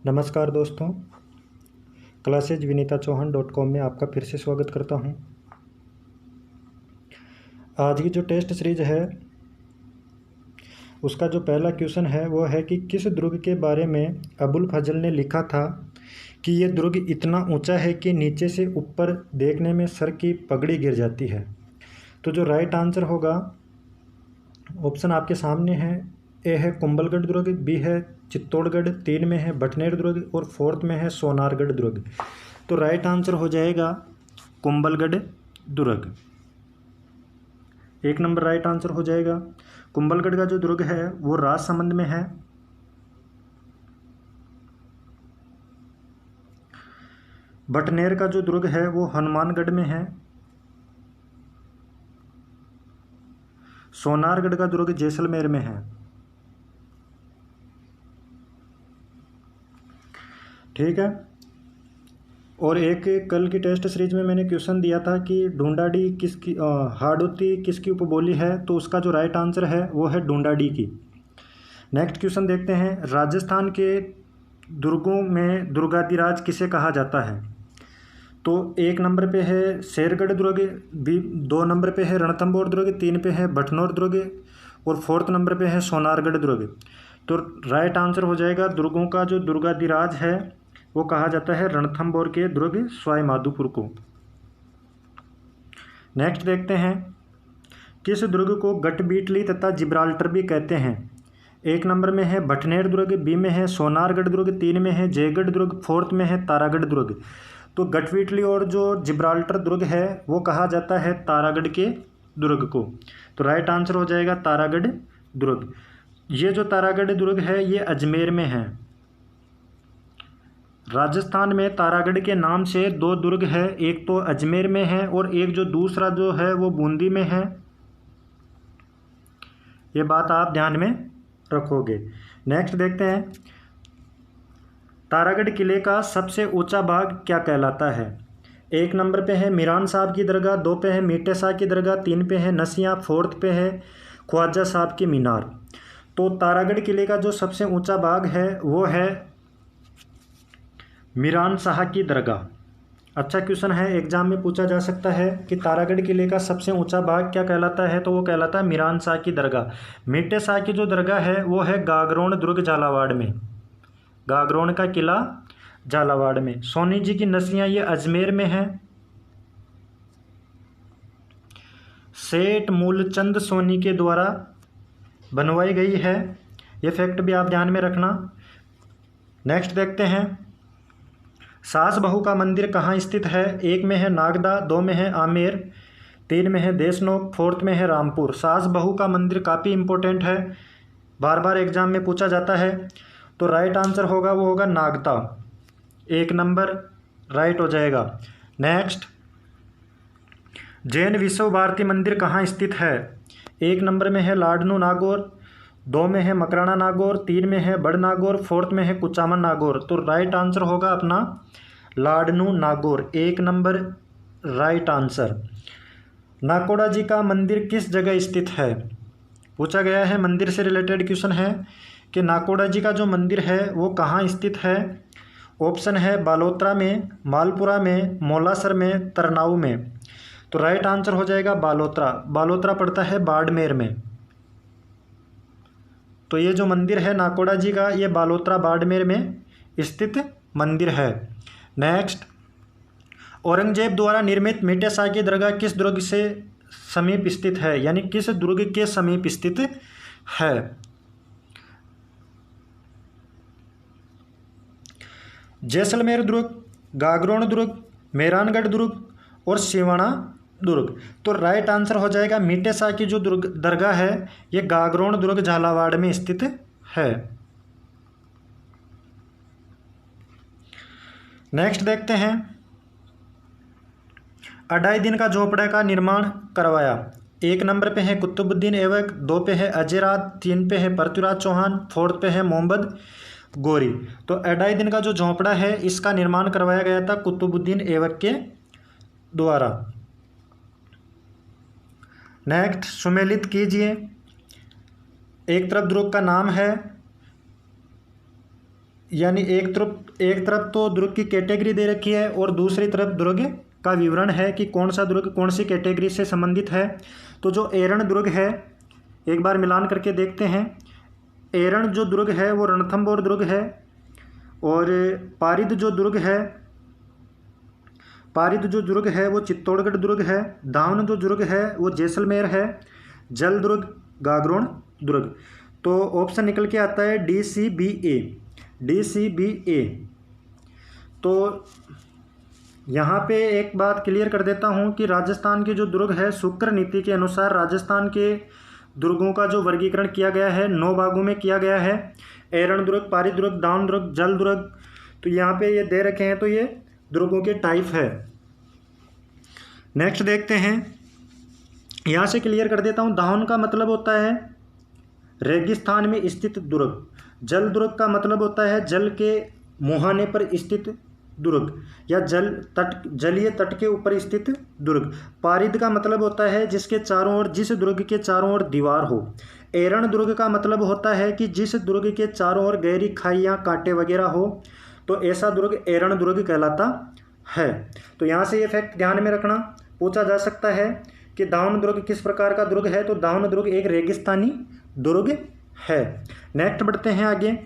नमस्कार दोस्तों, क्लासेज विनीता चौहान.com में आपका फिर से स्वागत करता हूं। आज की जो टेस्ट सीरीज है उसका जो पहला क्वेश्चन है वो है कि किस दुर्ग के बारे में अबुल फजल ने लिखा था कि ये दुर्ग इतना ऊंचा है कि नीचे से ऊपर देखने में सर की पगड़ी गिर जाती है। तो जो राइट आंसर होगा ऑप्शन आपके सामने है। ए है कुंभलगढ़ दुर्ग, बी है चित्तौड़गढ़, 3 में है भटनेर दुर्ग और 4th में है सोनारगढ़ दुर्ग। तो राइट आंसर हो जाएगा कुंभलगढ़ दुर्ग। 1 नंबर राइट आंसर हो जाएगा। कुंभलगढ़ का जो दुर्ग है वो राजसमंद में है। भटनेर का जो दुर्ग है वो हनुमानगढ़ में है। सोनारगढ़ का दुर्ग जैसलमेर में है। ठीक है। और एक कल की टेस्ट सीरीज में मैंने क्वेश्चन दिया था कि ढूंढाड़ी किसकी हाड़ौती किसकी उपबोली है, तो उसका जो राइट आंसर है वो है ढूंढाड़ी की। नेक्स्ट क्वेश्चन देखते हैं। राजस्थान के दुर्गों में दुर्गाधिराज किसे कहा जाता है? तो 1 नंबर पे है शेरगढ़ दुर्ग, 2 नंबर पे है रणथंभौर दुर्ग, 3 पे है भटनौर दुर्ग और 4th नंबर पे है सोनारगढ़ दुर्ग। तो राइट आंसर हो जाएगा दुर्गों का जो दुर्गाधिराज है वो कहा जाता है रणथंभौर के दुर्ग सवाई माधोपुर को। नेक्स्ट देखते हैं। किस दुर्ग को गटबीटली तथा जिब्राल्टर भी कहते हैं? 1 नंबर में है भटनेर दुर्ग, बी में है सोनारगढ़ दुर्ग, 3 में है जयगढ़ दुर्ग, 4th में है तारागढ़ दुर्ग। तो गटबीटली और जो जिब्राल्टर दुर्ग है वो कहा जाता है तारागढ़ के दुर्ग को। तो राइट आंसर हो जाएगा तारागढ़ दुर्ग। ये जो तारागढ़ दुर्ग है ये अजमेर में है। राजस्थान में तारागढ़ के नाम से 2 दुर्ग है, एक तो अजमेर में है और एक जो दूसरा जो है वो बूंदी में है। ये बात आप ध्यान में रखोगे। नेक्स्ट देखते हैं। तारागढ़ किले का सबसे ऊंचा भाग क्या कहलाता है? 1 नंबर पे है मीरान साहब की दरगाह, 2 पे है मीटे शाह की दरगाह, 3 पे है नसिया, 4th पे है ख्वाजा साहब की मीनार। तो तारागढ़ किले का जो सबसे ऊंचा भाग है वो है मीरान शाह की दरगाह। अच्छा क्वेश्चन है, एग्जाम में पूछा जा सकता है कि तारागढ़ किले का सबसे ऊंचा भाग क्या कहलाता है, तो वो कहलाता है मीरान शाह की दरगाह। मीटे शाह की जो दरगाह है वो है गागरोन दुर्ग झालावाड़ में, गागरोन का किला झालावाड़ में। सोनी जी की नसियां ये अजमेर में है। सेठ मूलचंद सोनी के द्वारा बनवाई गई है। ये फैक्ट भी आप ध्यान में रखना। नेक्स्ट देखते हैं। सास बहू का मंदिर कहाँ स्थित है? 1 में है नागदा, 2 में है आमेर, 3 में है देशनोक, 4th में है रामपुर। सास बहू का मंदिर काफ़ी इंपॉर्टेंट है, बार बार एग्जाम में पूछा जाता है। तो राइट आंसर होगा वो होगा नागदा। 1 नंबर राइट हो जाएगा। नेक्स्ट। जैन विश्व भारती मंदिर कहाँ स्थित है? 1 नंबर में है लाडनू नागौर, 2 में है मकराना नागौर, 3 में है बड़ नागौर, 4th में है कुचामन नागौर। तो राइट आंसर होगा अपना Ladnun Nagaur. 1 number right answer. Nakoda ji का मंदिर किस जगह स्थित है? पूछा गया है, मंदिर से रिलेटेड क्वेश्चन है कि नाकोड़ा जी का जो मंदिर है वो कहाँ स्थित है। ऑप्शन है बालोतरा में, मालपुरा में, मौलासर में, तरनाऊ में। तो राइट आंसर हो जाएगा बालोतरा। बालोतरा पड़ता है बाड़मेर में। तो ये जो मंदिर है नाकोड़ा जी का ये बालोतरा बाड़मेर में स्थित मंदिर है। नेक्स्ट। औरंगजेब द्वारा निर्मित मीटे शाह की दरगाह किस दुर्ग से समीप स्थित है, यानी किस दुर्ग के समीप स्थित है? जैसलमेर दुर्ग, गागरोन दुर्ग, मेहरानगढ़ दुर्ग और सिवाना दुर्ग। तो राइट आंसर हो जाएगा मीटे शाह की जो दरगाह है ये गागरोन दुर्ग झालावाड़ में स्थित है। नेक्स्ट देखते हैं। अढ़ाई दिन का झोपड़ा का निर्माण करवाया? 1 नंबर पे है कुतुबुद्दीन ऐबक, 2 पे है अजयरात, 3 पे है पृथ्वीराज चौहान, 4th पे है मोहम्मद गोरी। तो अढ़ाई दिन का जो झोपड़ा है इसका निर्माण करवाया गया था कुतुबुद्दीन ऐबक के द्वारा। नेक्स्ट। सुमेलित कीजिए। एक तरफ दुर्ग का नाम है, यानी एक तरफ तो दुर्ग की कैटेगरी दे रखी है और दूसरी तरफ दुर्ग का विवरण है कि कौन सा दुर्ग कौन सी कैटेगरी से संबंधित है। तो जो एरण दुर्ग है, एक बार मिलान करके देखते हैं। एरण जो दुर्ग है वो रणथंभौर दुर्ग है, और पारिद जो दुर्ग है वो चित्तौड़गढ़ दुर्ग है। दावन जो दुर्ग है वो जैसलमेर है। जल दुर्ग गागरोन दुर्ग। तो ऑप्शन निकल के आता है DCBA। तो यहाँ पे एक बात क्लियर कर देता हूँ कि राजस्थान के जो दुर्ग है, शुक्र नीति के अनुसार राजस्थान के दुर्गों का जो वर्गीकरण किया गया है 9 भागों में किया गया है। एरण दुर्ग, पारिद दुर्ग, दावन दुर्ग, जल दुर्ग। तो यहाँ पे ये दे रखे हैं, तो ये दुर्गों के टाइप है। नेक्स्ट देखते हैं, यहाँ से क्लियर कर देता हूँ। दावन का मतलब होता है रेगिस्तान में स्थित दुर्ग। जल दुर्ग का मतलब होता है जल के मुहाने पर स्थित दुर्ग या जलीय तट के ऊपर स्थित दुर्ग। पारिद का मतलब होता है जिस दुर्ग के चारों ओर दीवार हो। एरण दुर्ग का मतलब होता है कि जिस दुर्ग के चारों ओर गहरी खाइयाँ, कांटे वगैरह हो, तो ऐसा दुर्ग एरण दुर्ग कहलाता है। तो यहाँ से ये फैक्ट ध्यान में रखना, पूछा जा सकता है कि दावन दुर्ग किस प्रकार का दुर्ग है। तो दावन दुर्ग एक रेगिस्तानी दुर्ग है। नेक्स्ट बढ़ते हैं आगे।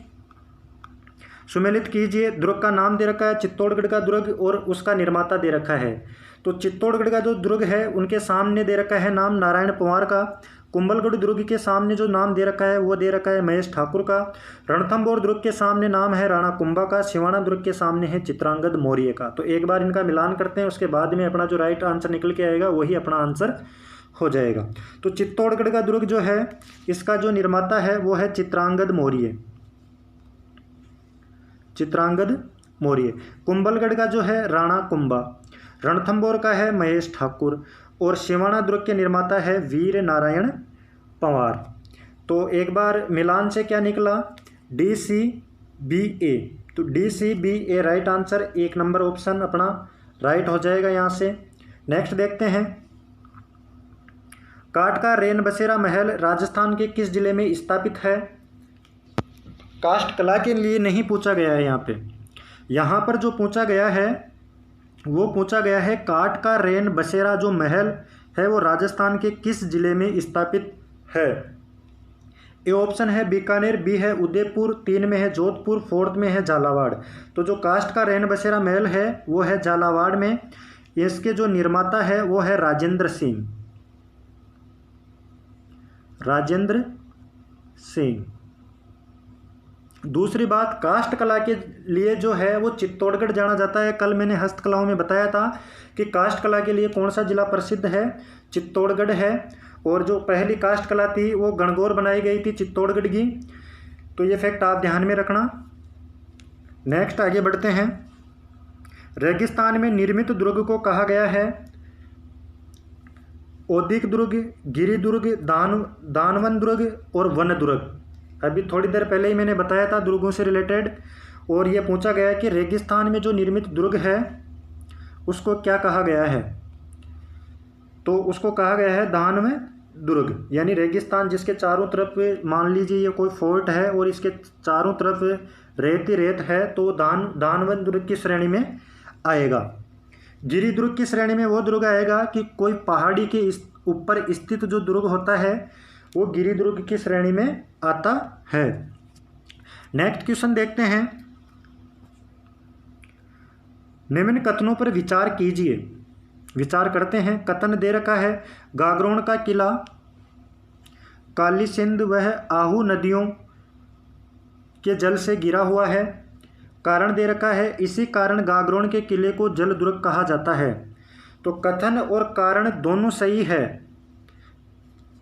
सुमेलित कीजिए। दुर्ग का नाम दे रखा है चित्तौड़गढ़ का दुर्ग और उसका निर्माता दे रखा है। तो चित्तौड़गढ़ का जो दुर्ग है उनके सामने दे रखा है नाम नारायण पंवार का। कुंभलगढ़ दुर्ग के सामने जो नाम दे रखा है वो दे रखा है महेश ठाकुर का। रणथंभौर दुर्ग के सामने नाम है राणा कुंभा का। सिवाना दुर्ग के सामने है चित्रांगद मौर्य का। तो एक बार इनका मिलान करते हैं, उसके बाद में अपना जो राइट आंसर निकल के आएगा वही अपना आंसर हो जाएगा। तो चित्तौड़गढ़ का दुर्ग जो है, इसका जो निर्माता है वो है चित्रांगद मौर्य। कुंभलगढ़ का जो है राणा कुंभा। रणथंभौर का है महेश ठाकुर और सिवाना दुर्ग के निर्माता है वीर नारायण पंवार। तो एक बार मिलान से क्या निकला, DCBA। तो DCBA right answer, 1 number option अपना राइट हो जाएगा यहाँ से। नेक्स्ट देखते हैं, काठ का रेन बसेरा महल राजस्थान के किस जिले में स्थापित है। काष्ठ कला के लिए नहीं पूछा गया है यहाँ पर जो पूछा गया है वो पूछा गया है काठ का रेन बसेरा जो महल है वो राजस्थान के किस जिले में स्थापित है। ए ऑप्शन है बीकानेर, बी है उदयपुर, 3 में है जोधपुर, 4th में है झालावाड़। तो जो काष्ठ का रेन बसेरा महल है वो है झालावाड़ में। इसके जो निर्माता है वो है राजेंद्र सिंह। दूसरी बात, काष्ठ कला के लिए जो है वो चित्तौड़गढ़ जाना जाता है। कल मैंने हस्तकलाओं में बताया था कि काष्ठ कला के लिए कौन सा जिला प्रसिद्ध है, चित्तौड़गढ़ है। और जो पहली काष्ठ कला थी वो गणगौर बनाई गई थी चित्तौड़गढ़ की। तो ये फैक्ट आप ध्यान में रखना। नेक्स्ट आगे बढ़ते हैं। रेगिस्तान में निर्मित दुर्ग को कहा गया है औद्योगिक दुर्ग, गिरि दुर्ग, दानवन दुर्ग और वन दुर्ग। अभी थोड़ी देर पहले ही मैंने बताया था दुर्गों से रिलेटेड, और ये पूछा गया है कि रेगिस्तान में जो निर्मित दुर्ग है उसको क्या कहा गया है। तो उसको कहा गया है दानव दुर्ग। यानी रेगिस्तान जिसके चारों तरफ मान लीजिए ये कोई फोर्ट है और इसके चारों तरफ रेत ही रेत है, तो दानवन दुर्ग की श्रेणी में आएगा। गिरि दुर्ग की श्रेणी में वो दुर्ग आएगा कि कोई पहाड़ी के ऊपर स्थित जो दुर्ग होता है वो गिरि दुर्ग की श्रेणी में आता है। नेक्स्ट क्वेश्चन देखते हैं। निम्न कथनों पर विचार कीजिए। विचार करते हैं। कथन दे रखा है गागरोन का किला काली सिंध वह आहू नदियों के जल से घिरा हुआ है। कारण दे रखा है इसी कारण गागरोन के किले को जल दुर्ग कहा जाता है। तो कथन और कारण दोनों सही है।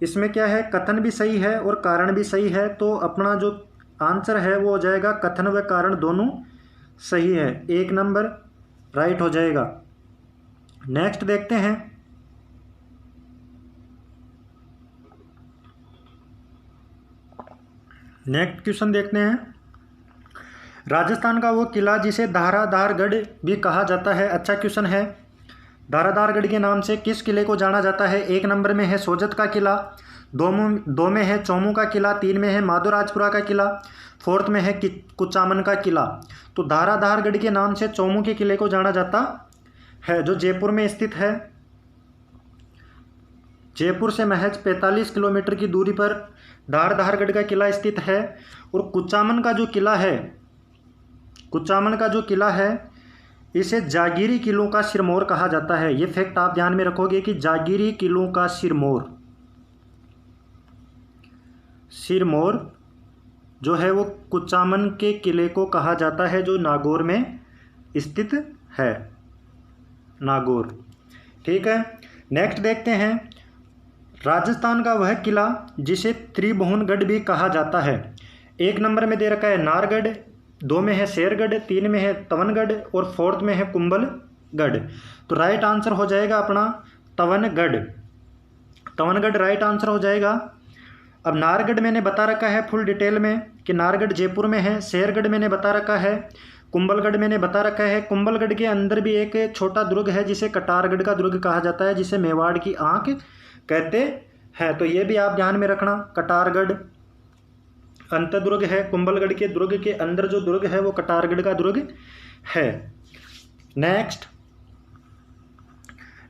इसमें क्या है, कथन भी सही है और कारण भी सही है। तो अपना जो आंसर है वो हो जाएगा कथन व कारण दोनों सही है, 1 नंबर राइट हो जाएगा। नेक्स्ट देखते हैं। नेक्स्ट क्वेश्चन देखते हैं। राजस्थान का वो किला जिसे धाराधारगढ़ भी कहा जाता है, अच्छा क्वेश्चन है। धाराधारगढ़ के नाम से किस किले को जाना जाता है। 1 नंबर में है सोजत का किला, 2 में है चौमू का किला, 3 में है माधोराजपुरा का किला, फोर्थ में है कुचामन का किला। तो धाराधारगढ़ के नाम से चौमुखी किले को जाना जाता है, जो जयपुर में स्थित है। जयपुर से महज 45 किलोमीटर की दूरी पर धारधारगढ़ का किला स्थित है। और कुचामन का जो किला है इसे जागीरी किलों का सिरमौर कहा जाता है। ये फैक्ट आप ध्यान में रखोगे कि जागीरी किलों का सिरमौर जो है वो कुचामन के किले को कहा जाता है, जो नागौर में स्थित है। नागौर, ठीक है। नेक्स्ट देखते हैं राजस्थान का वह किला जिसे त्रिभुवनगढ़ भी कहा जाता है। 1 नंबर में दे रखा है नारगढ़, 2 में है शेरगढ़, 3 में है तवनगढ़ और 4th में है कुंभलगढ़। तो राइट आंसर हो जाएगा अपना तवनगढ़ राइट आंसर हो जाएगा। अब नारगढ़ मैंने बता रखा है फुल डिटेल में कि नारगढ़ जयपुर में है। शेरगढ़ मैंने बता रखा है, कुंभलगढ़ मैंने बता रखा है। कुंभलगढ़ के अंदर भी एक छोटा दुर्ग है जिसे कटारगढ़ का दुर्ग कहा जाता है, जिसे मेवाड़ की आंख कहते हैं। तो ये भी आप ध्यान में रखना। कटारगढ़ अंत दुर्ग है, कुंभलगढ़ के दुर्ग के अंदर जो दुर्ग है वो कटारगढ़ का दुर्ग है। नेक्स्ट,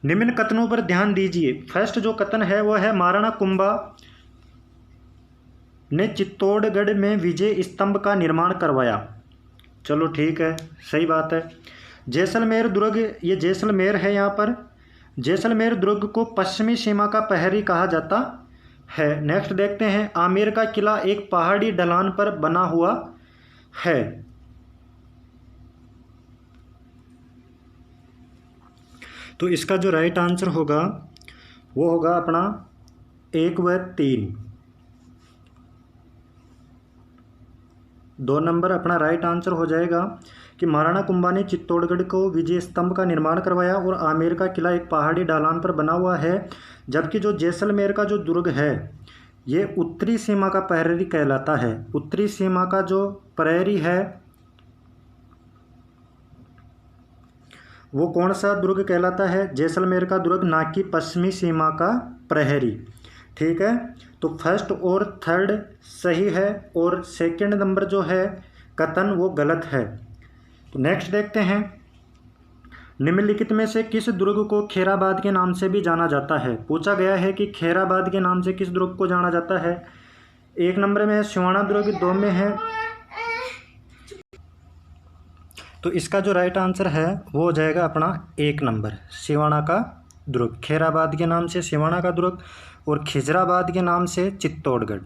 निम्न कथनों पर ध्यान दीजिए। फर्स्ट जो कथन है वो है महाराणा कुंभा ने चित्तौड़गढ़ में विजय स्तंभ का निर्माण करवाया। चलो ठीक है, सही बात है। जैसलमेर दुर्ग, ये जैसलमेर है, यहाँ पर जैसलमेर दुर्ग को पश्चिमी सीमा का प्रहरी कहा जाता है। नेक्स्ट देखते हैं आमेर का किला एक पहाड़ी ढलान पर बना हुआ है। तो इसका जो राइट आंसर होगा वो होगा अपना 1 व 3। 2 नंबर अपना राइट आंसर हो जाएगा कि महाराणा कुंभा ने चित्तौड़गढ़ को विजय स्तंभ का निर्माण करवाया और आमेर का किला एक पहाड़ी ढलान पर बना हुआ है। जबकि जो जैसलमेर का जो दुर्ग है ये उत्तरी सीमा का प्रहरी कहलाता है। उत्तरी सीमा का जो प्रहरी है वो कौन सा दुर्ग कहलाता है? जैसलमेर का दुर्ग, ना कि पश्चिमी सीमा का प्रहरी। ठीक है, तो फर्स्ट और थर्ड सही है और सेकंड नंबर जो है कथन वो गलत है। तो नेक्स्ट देखते हैं निम्नलिखित में से किस दुर्ग को खैराबाद के नाम से भी जाना जाता है। पूछा गया है कि खैराबाद के नाम से किस दुर्ग को जाना जाता है। 1 नंबर में है सिवाना दुर्ग, 2 में है, तो इसका जो राइट आंसर है वो हो जाएगा अपना 1 नंबर सिवाना का दुर्ग। खैराबाद के नाम से सिवाना का दुर्ग और खिजराबाद के नाम से चित्तौड़गढ़।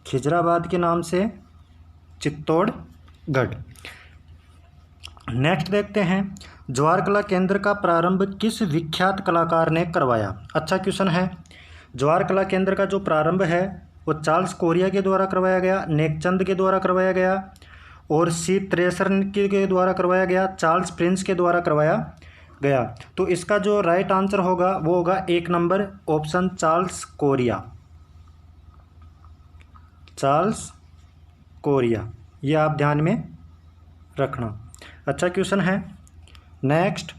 खिजराबाद के नाम से चित्तौड़गढ़। नेक्स्ट देखते हैं ज्वार कला केंद्र का प्रारंभ किस विख्यात कलाकार ने करवाया। अच्छा क्वेश्चन है। ज्वार कला केंद्र का जो प्रारंभ है वो चार्ल्स कोरिया के द्वारा करवाया गया, नेकचंद के द्वारा करवाया गया और सी त्रेसर के द्वारा करवाया गया, चार्ल्स प्रिंस के द्वारा करवाया गया। तो इसका जो राइट आंसर होगा वो होगा 1 number option Charles Korea. Charles Korea, ये आप ध्यान में रखना। अच्छा क्वेश्चन है। नेक्स्ट,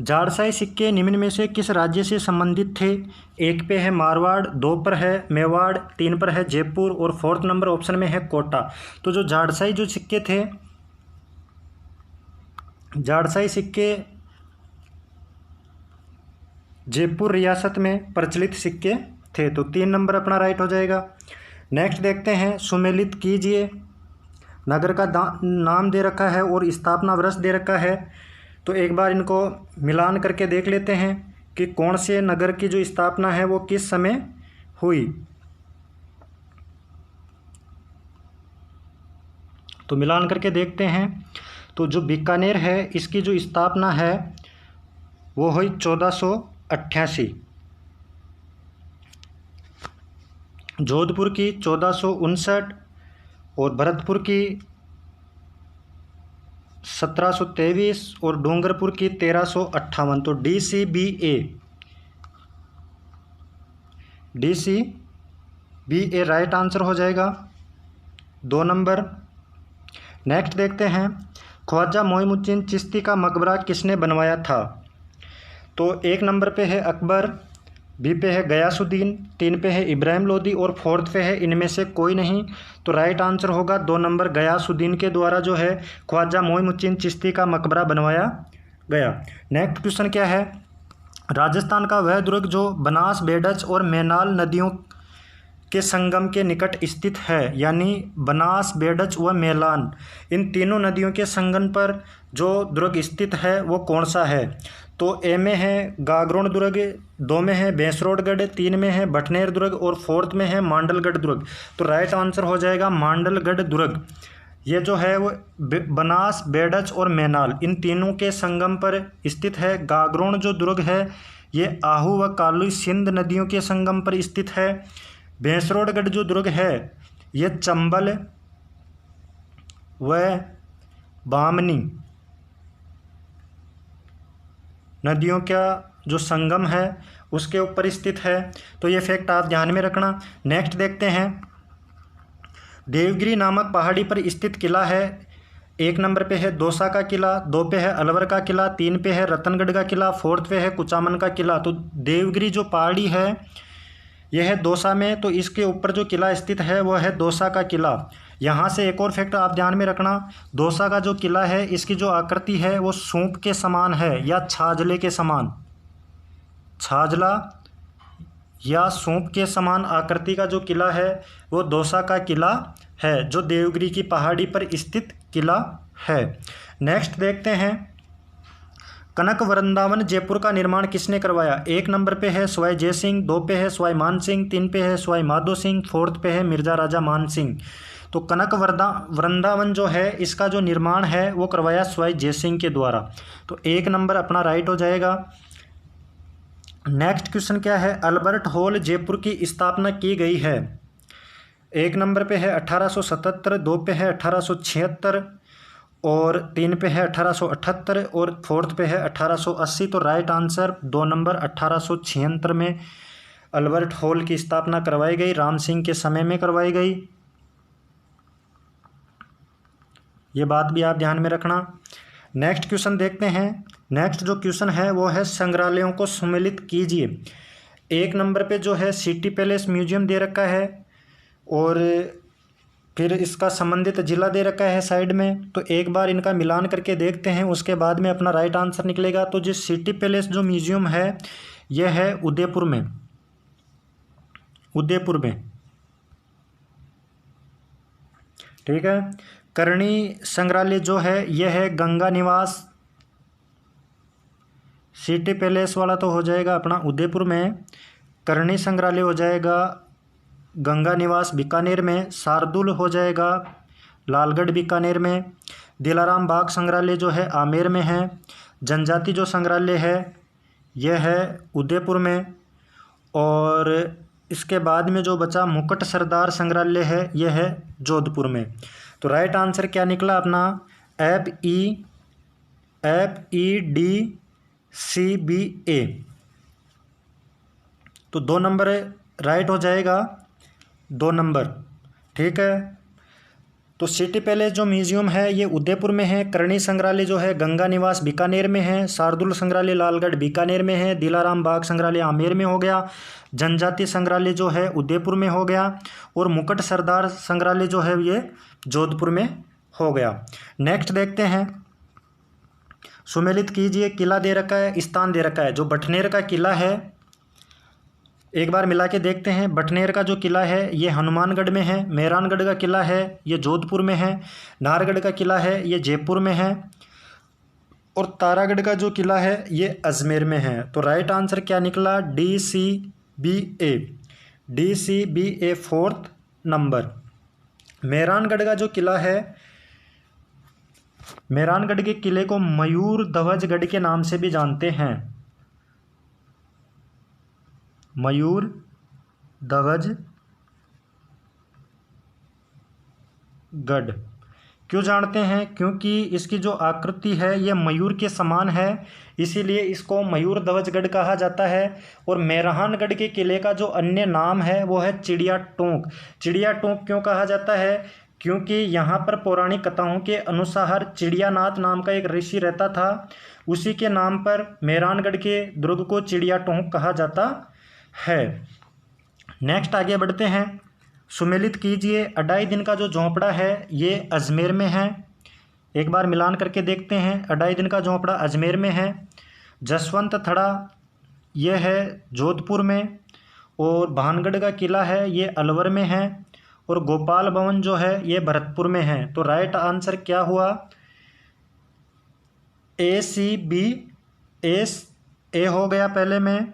जाड़साई सिक्के निम्न में से किस राज्य से संबंधित थे। 1 पे है मारवाड़, 2 पर है मेवाड़, 3 पर है जयपुर और 4th नंबर ऑप्शन में है कोटा। तो जो जाड़साई जो सिक्के थे, जाड़साई सिक्के जयपुर रियासत में प्रचलित सिक्के थे। तो 3 नंबर अपना राइट हो जाएगा। नेक्स्ट देखते हैं सुमेलित कीजिए। नगर का नाम दे रखा है और स्थापना वर्ष दे रखा है, तो एक बार इनको मिलान करके देख लेते हैं कि कौन से नगर की जो स्थापना है वो किस समय हुई। तो मिलान करके देखते हैं। तो जो बीकानेर है इसकी जो स्थापना है वो हुई 1488, जोधपुर की 1459 और भरतपुर की 1723 और डूंगरपुर की 1358। तो DCBA राइट आंसर हो जाएगा 2 नंबर। नेक्स्ट देखते हैं ख्वाजा मोइनुद्दीन चिश्ती का मकबरा किसने बनवाया था। तो 1 नंबर पे है अकबर, बी पे है गयासुद्दीन, 3 पे है इब्राहिम लोदी और 4th पे है इनमें से कोई नहीं। तो राइट आंसर होगा 2 नंबर, गयासुद्दीन के द्वारा जो है ख्वाजा मोइनुद्दीन चिश्ती का मकबरा बनवाया गया। नेक्स्ट क्वेश्चन क्या है, राजस्थान का वह दुर्ग जो बनास, बेडच और मैनाल नदियों के संगम के निकट स्थित है, यानी बनास, बेडच व मेलान, इन तीनों नदियों के संगम पर जो दुर्ग स्थित है वो कौन सा है। तो ए में है गागरोन दुर्ग, 2 में है बेंसरोडगढ़, 3 में है बटनेर दुर्ग और 4th में है मांडलगढ़ दुर्ग। तो राइट आंसर हो जाएगा मांडलगढ़ दुर्ग। ये जो है वो बनास, बेडच और मैनाल इन तीनों के संगम पर स्थित है। गागरोन जो दुर्ग है ये आहू व काली सिंध नदियों के संगम पर स्थित है। बेंसरोडगढ़ जो दुर्ग है ये चंबल व बामनी नदियों का जो संगम है उसके ऊपर स्थित है। तो ये फैक्ट आप ध्यान में रखना। नेक्स्ट देखते हैं, देवगिरी नामक पहाड़ी पर स्थित किला है। 1 नंबर पे है दौसा का किला, 2 पे है अलवर का किला, 3 पे है रतनगढ़ का किला, 4th पे है कुचामन का किला। तो देवगिरी जो पहाड़ी है यह है दौसा में, तो इसके ऊपर जो किला स्थित है वो है दौसा का किला। यहाँ से एक और फैक्ट आप ध्यान में रखना, दौसा का जो किला है इसकी जो आकृति है वो सूप के समान है या छाजले के समान, छाजला या सूप के समान आकृति का जो किला है वो दौसा का किला है, जो देवगिरी की पहाड़ी पर स्थित किला है। नेक्स्ट देखते हैं, कनक वृंदावन जयपुर का निर्माण किसने करवाया। 1 नंबर पे है सवाई जय सिंह, 2 पे है सवाई मान सिंह, 3 पे है सवाई माधो सिंह, 4th पे है मिर्जा राजा मान सिंह। तो कनक वृंदावन जो है इसका जो निर्माण है वो करवाया सवाई जय सिंह के द्वारा। तो 1 नंबर अपना राइट हो जाएगा। नेक्स्ट क्वेश्चन क्या है, अल्बर्ट हॉल जयपुर की स्थापना की गई है। 1 नंबर पे है 1877, 2 पे है 1876 और 3 पे है 1878 और 4th पे है 1880। तो राइट आंसर 2 नंबर 1876 में अल्बर्ट हॉल की स्थापना करवाई गई, राम सिंह के समय में करवाई गई। ये बात भी आप ध्यान में रखना। नेक्स्ट क्वेश्चन देखते हैं। नेक्स्ट जो क्वेश्चन है वो है संग्रहालयों को सम्मिलित कीजिए। 1 नंबर पे जो है सिटी पैलेस म्यूजियम दे रखा है और फिर इसका संबंधित जिला दे रखा है साइड में। तो एक बार इनका मिलान करके देखते हैं, उसके बाद में अपना राइट आंसर निकलेगा। तो जिस सिटी पैलेस जो म्यूजियम है यह है उदयपुर में, उदयपुर में, ठीक है। करणी संग्रहालय जो है यह है गंगा निवास, सिटी पैलेस वाला तो हो जाएगा अपना उदयपुर में, करणी संग्रहालय हो जाएगा गंगा निवास बीकानेर में, शार्दुल हो जाएगा लालगढ़ बीकानेर में, दिलाराम बाग संग्रहालय जो है आमेर में है, जनजाति जो संग्रहालय है यह है उदयपुर में, और इसके बाद में जो बचा मुकुट सरदार संग्रहालय है यह है जोधपुर में। तो राइट आंसर क्या निकला अपना, FEDCBA। तो 2 नंबर राइट हो जाएगा, 2 नंबर, ठीक है। तो सिटी पैलेस जो म्यूजियम है ये उदयपुर में है, करणी संग्रहालय जो है गंगा निवास बीकानेर में है, शार्दुल संग्रहालय लालगढ़ बीकानेर में है, दिलाराम बाग संग्रहालय आमेर में हो गया, जनजाति संग्रहालय जो है उदयपुर में हो गया, और मुकुट सरदार संग्रहालय जो है ये जोधपुर में हो गया। नेक्स्ट देखते हैं, सुमेलित कीजिए, किला दे रखा है, स्थान दे रखा है। जो बटनेर का किला है एक बार मिला के देखते हैं। बटनेर का जो किला है ये हनुमानगढ़ में है, मेहरानगढ़ का किला है ये जोधपुर में है, नाहरगढ़ का किला है ये जयपुर में है, और तारागढ़ का जो किला है ये अजमेर में है। तो राइट आंसर क्या निकला, DCBA 4th नंबर। मेहरानगढ़ का जो किला है, मेहरानगढ़ के किले को मयूर ध्वजगढ़ के नाम से भी जानते हैं, मयूर ध्वजगढ़। क्यों जानते हैं, क्योंकि इसकी जो आकृति है यह मयूर के समान है, इसीलिए इसको मयूर ध्वजगढ़ कहा जाता है। और मेहरानगढ़ के किले का जो अन्य नाम है वो है चिड़िया टोंक। चिड़िया टोंक क्यों कहा जाता है, क्योंकि यहाँ पर पौराणिक कथाओं के अनुसार चिड़ियानाथ नाम का एक ऋषि रहता था, उसी के नाम पर मेहरानगढ़ के दुर्ग को चिड़िया टोंक कहा जाता है। नेक्स्ट आगे बढ़ते हैं। सुमेलित कीजिए, अढ़ाई दिन का जो झोंपड़ा है ये अजमेर में है। एक बार मिलान करके देखते हैं। अढ़ाई दिन का झोंपड़ा अजमेर में है। जसवंत थड़ा ये है जोधपुर में, और भानगढ़ का किला है ये अलवर में है, और गोपाल भवन जो है ये भरतपुर में है। तो राइट आंसर क्या हुआ? ए सी बी। ए हो गया पहले में,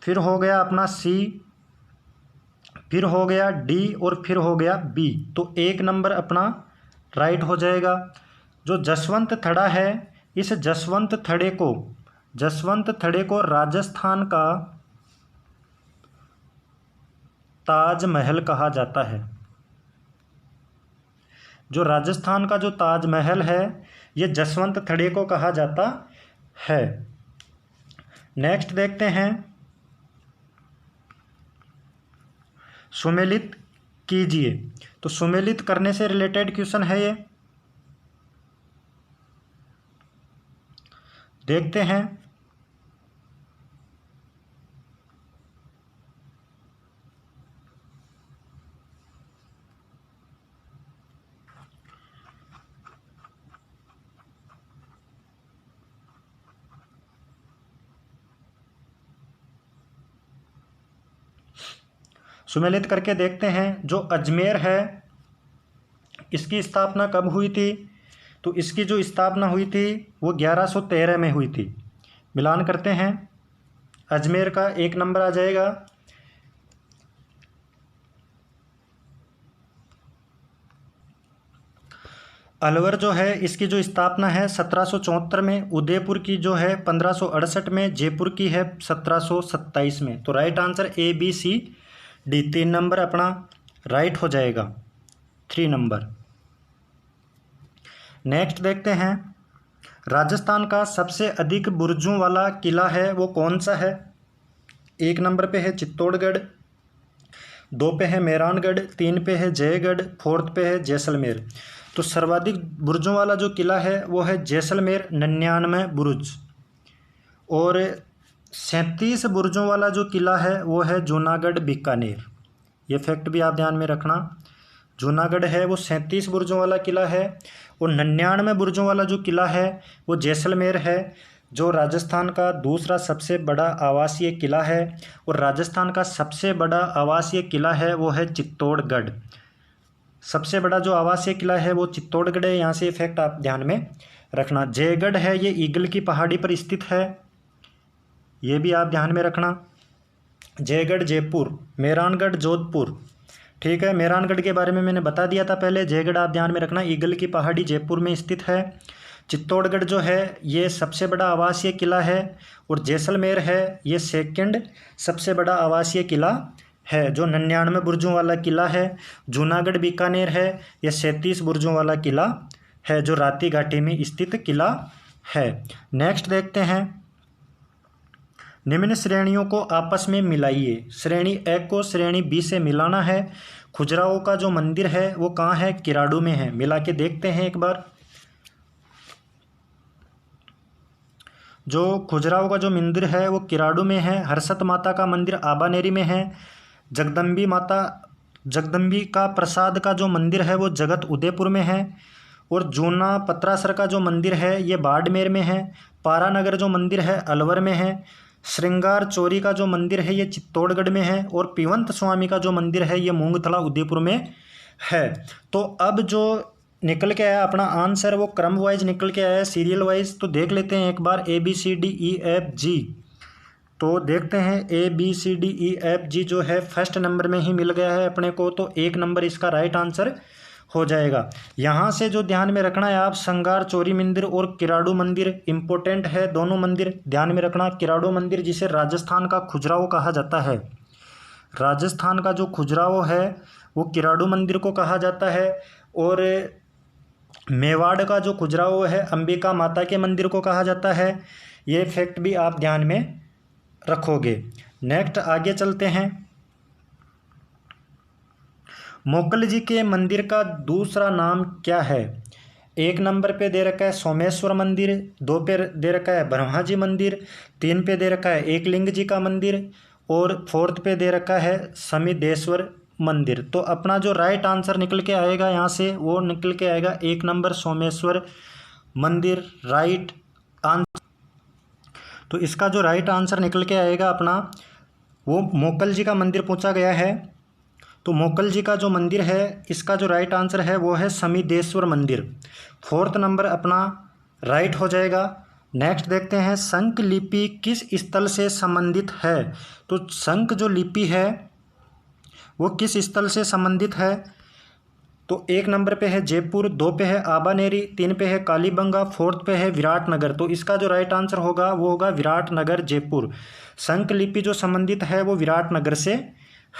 फिर हो गया अपना सी, फिर हो गया डी, और फिर हो गया बी। तो एक नंबर अपना राइट हो जाएगा। जो जसवंत थड़ा है, इस जसवंत थड़े को राजस्थान का ताजमहल कहा जाता है। जो राजस्थान का जो ताजमहल है ये जसवंत थड़े को कहा जाता है। नेक्स्ट देखते हैं। सुमेलित कीजिए, तो सुमेलित करने से रिलेटेड क्वेश्चन है ये, देखते हैं। सुमेलित करके देखते हैं। जो अजमेर है इसकी स्थापना कब हुई थी? तो इसकी जो स्थापना हुई थी वो 1113 में हुई थी। मिलान करते हैं। अजमेर का एक नंबर आ जाएगा। अलवर जो है इसकी जो स्थापना है 1774 में, उदयपुर की जो है 1568 में, जयपुर की है 1727 में। तो right answer A B C D, 3 number अपना राइट हो जाएगा, 3 नंबर। नेक्स्ट देखते हैं। राजस्थान का सबसे अधिक बुर्जों वाला किला है वो कौन सा है? एक नंबर पे है चित्तौड़गढ़, 2 पे है मेहरानगढ़, 3 पे है जयगढ़, 4th पे है जैसलमेर। तो सर्वाधिक बुर्जों वाला जो किला है वो है जैसलमेर, 99 बुर्ज। और 37 बुर्जों वाला जो किला है वो है जूनागढ़ बीकानेर। ये फैक्ट भी आप ध्यान में रखना। जूनागढ़ है वो 37 बुर्जों वाला किला है, और 99 बुर्जों वाला जो किला है वो जैसलमेर है, जो राजस्थान का दूसरा सबसे बड़ा आवासीय किला है। और राजस्थान का सबसे बड़ा आवासीय किला है वो है चित्तौड़गढ़। सबसे बड़ा जो आवासीय किला है वो चित्तौड़गढ़ है। यहाँ से फैक्ट आप ध्यान में रखना। जयगढ़ है ये ईगल की पहाड़ी पर स्थित है, ये भी आप ध्यान में रखना। जयगढ़ जयपुर, मेहरानगढ़ जोधपुर। ठीक है, मेहरानगढ़ के बारे में मैंने बता दिया था पहले। जयगढ़ आप ध्यान में रखना, ईगल की पहाड़ी जयपुर में स्थित है। चित्तौड़गढ़ जो है ये सबसे बड़ा आवासीय किला है, और जैसलमेर है ये सेकंड सबसे बड़ा आवासीय किला है, जो 99 बुर्जों वाला किला है। जूनागढ़ बीकानेर है ये 37 बुर्जों वाला किला है, जो राती घाटी में स्थित किला है। नेक्स्ट देखते हैं। निम्न श्रेणियों को आपस में मिलाइए। श्रेणी ए को श्रेणी बी से मिलाना है। खुजराहो का जो मंदिर है वो कहाँ है? किराडू में है। मिला के देखते हैं एक बार। जो खुजराहो का जो मंदिर है वो किराडू में है। हर्षत माता का मंदिर आबानेरी में है। जगदम्बी का प्रसाद का जो मंदिर है वो जगत उदयपुर में है। और जूना पत्रासर का जो मंदिर है ये बाड़मेर में है। पारानगर जो मंदिर है अलवर में है। श्रृंगार चोरी का जो मंदिर है ये चित्तौड़गढ़ में है। और पिवंत स्वामी का जो मंदिर है ये मूंगथला उदयपुर में है। तो अब जो निकल के आया अपना आंसर वो क्रम वाइज निकल के आया, सीरियल वाइज। तो देख लेते हैं एक बार A B C D E F G. तो देखते हैं A B C D E F G जो है फर्स्ट नंबर में ही मिल गया है अपने को, तो 1 नंबर इसका राइट आंसर हो जाएगा। यहाँ से जो ध्यान में रखना है आप, श्रृंगार चोरी मंदिर और किराडू मंदिर इंपॉर्टेंट है, दोनों मंदिर ध्यान में रखना। किराडू मंदिर जिसे राजस्थान का खुजराहो कहा जाता है, राजस्थान का जो खुजराहो है वो किराडू मंदिर को कहा जाता है। और मेवाड़ का जो खुजराहो है अंबिका माता के मंदिर को कहा जाता है। ये फैक्ट भी आप ध्यान में रखोगे। नेक्स्ट आगे चलते हैं। मोकल जी के मंदिर का दूसरा नाम क्या है? 1 नंबर पे दे रखा है सोमेश्वर मंदिर, 2 पे दे रखा है ब्रह्मा जी मंदिर, 3 पे दे रखा है एकलिंग जी का मंदिर, और फोर्थ पे दे रखा है समिदेश्वर मंदिर। तो अपना जो राइट आंसर निकल के आएगा यहाँ से वो निकल के आएगा 1 नंबर सोमेश्वर मंदिर राइट आंसर। तो इसका जो राइट आंसर निकल के आएगा अपना वो मोकल जी का मंदिर पूछा गया है। तो मोकल जी का जो मंदिर है इसका जो राइट आंसर है वो है समिदेश्वर मंदिर। फोर्थ नंबर अपना राइट हो जाएगा। नेक्स्ट देखते हैं शंख लिपि किस स्थल से संबंधित है। तो शंख जो लिपि है वो किस स्थल से संबंधित है। तो 1 नंबर पे है जयपुर, 2 पे है आबानेरी, 3 पे है कालीबंगा, 4th पे है विराटनगर। तो इसका जो राइट आंसर होगा वो होगा विराटनगर जयपुर। शंख लिपि जो संबंधित है वो विराटनगर से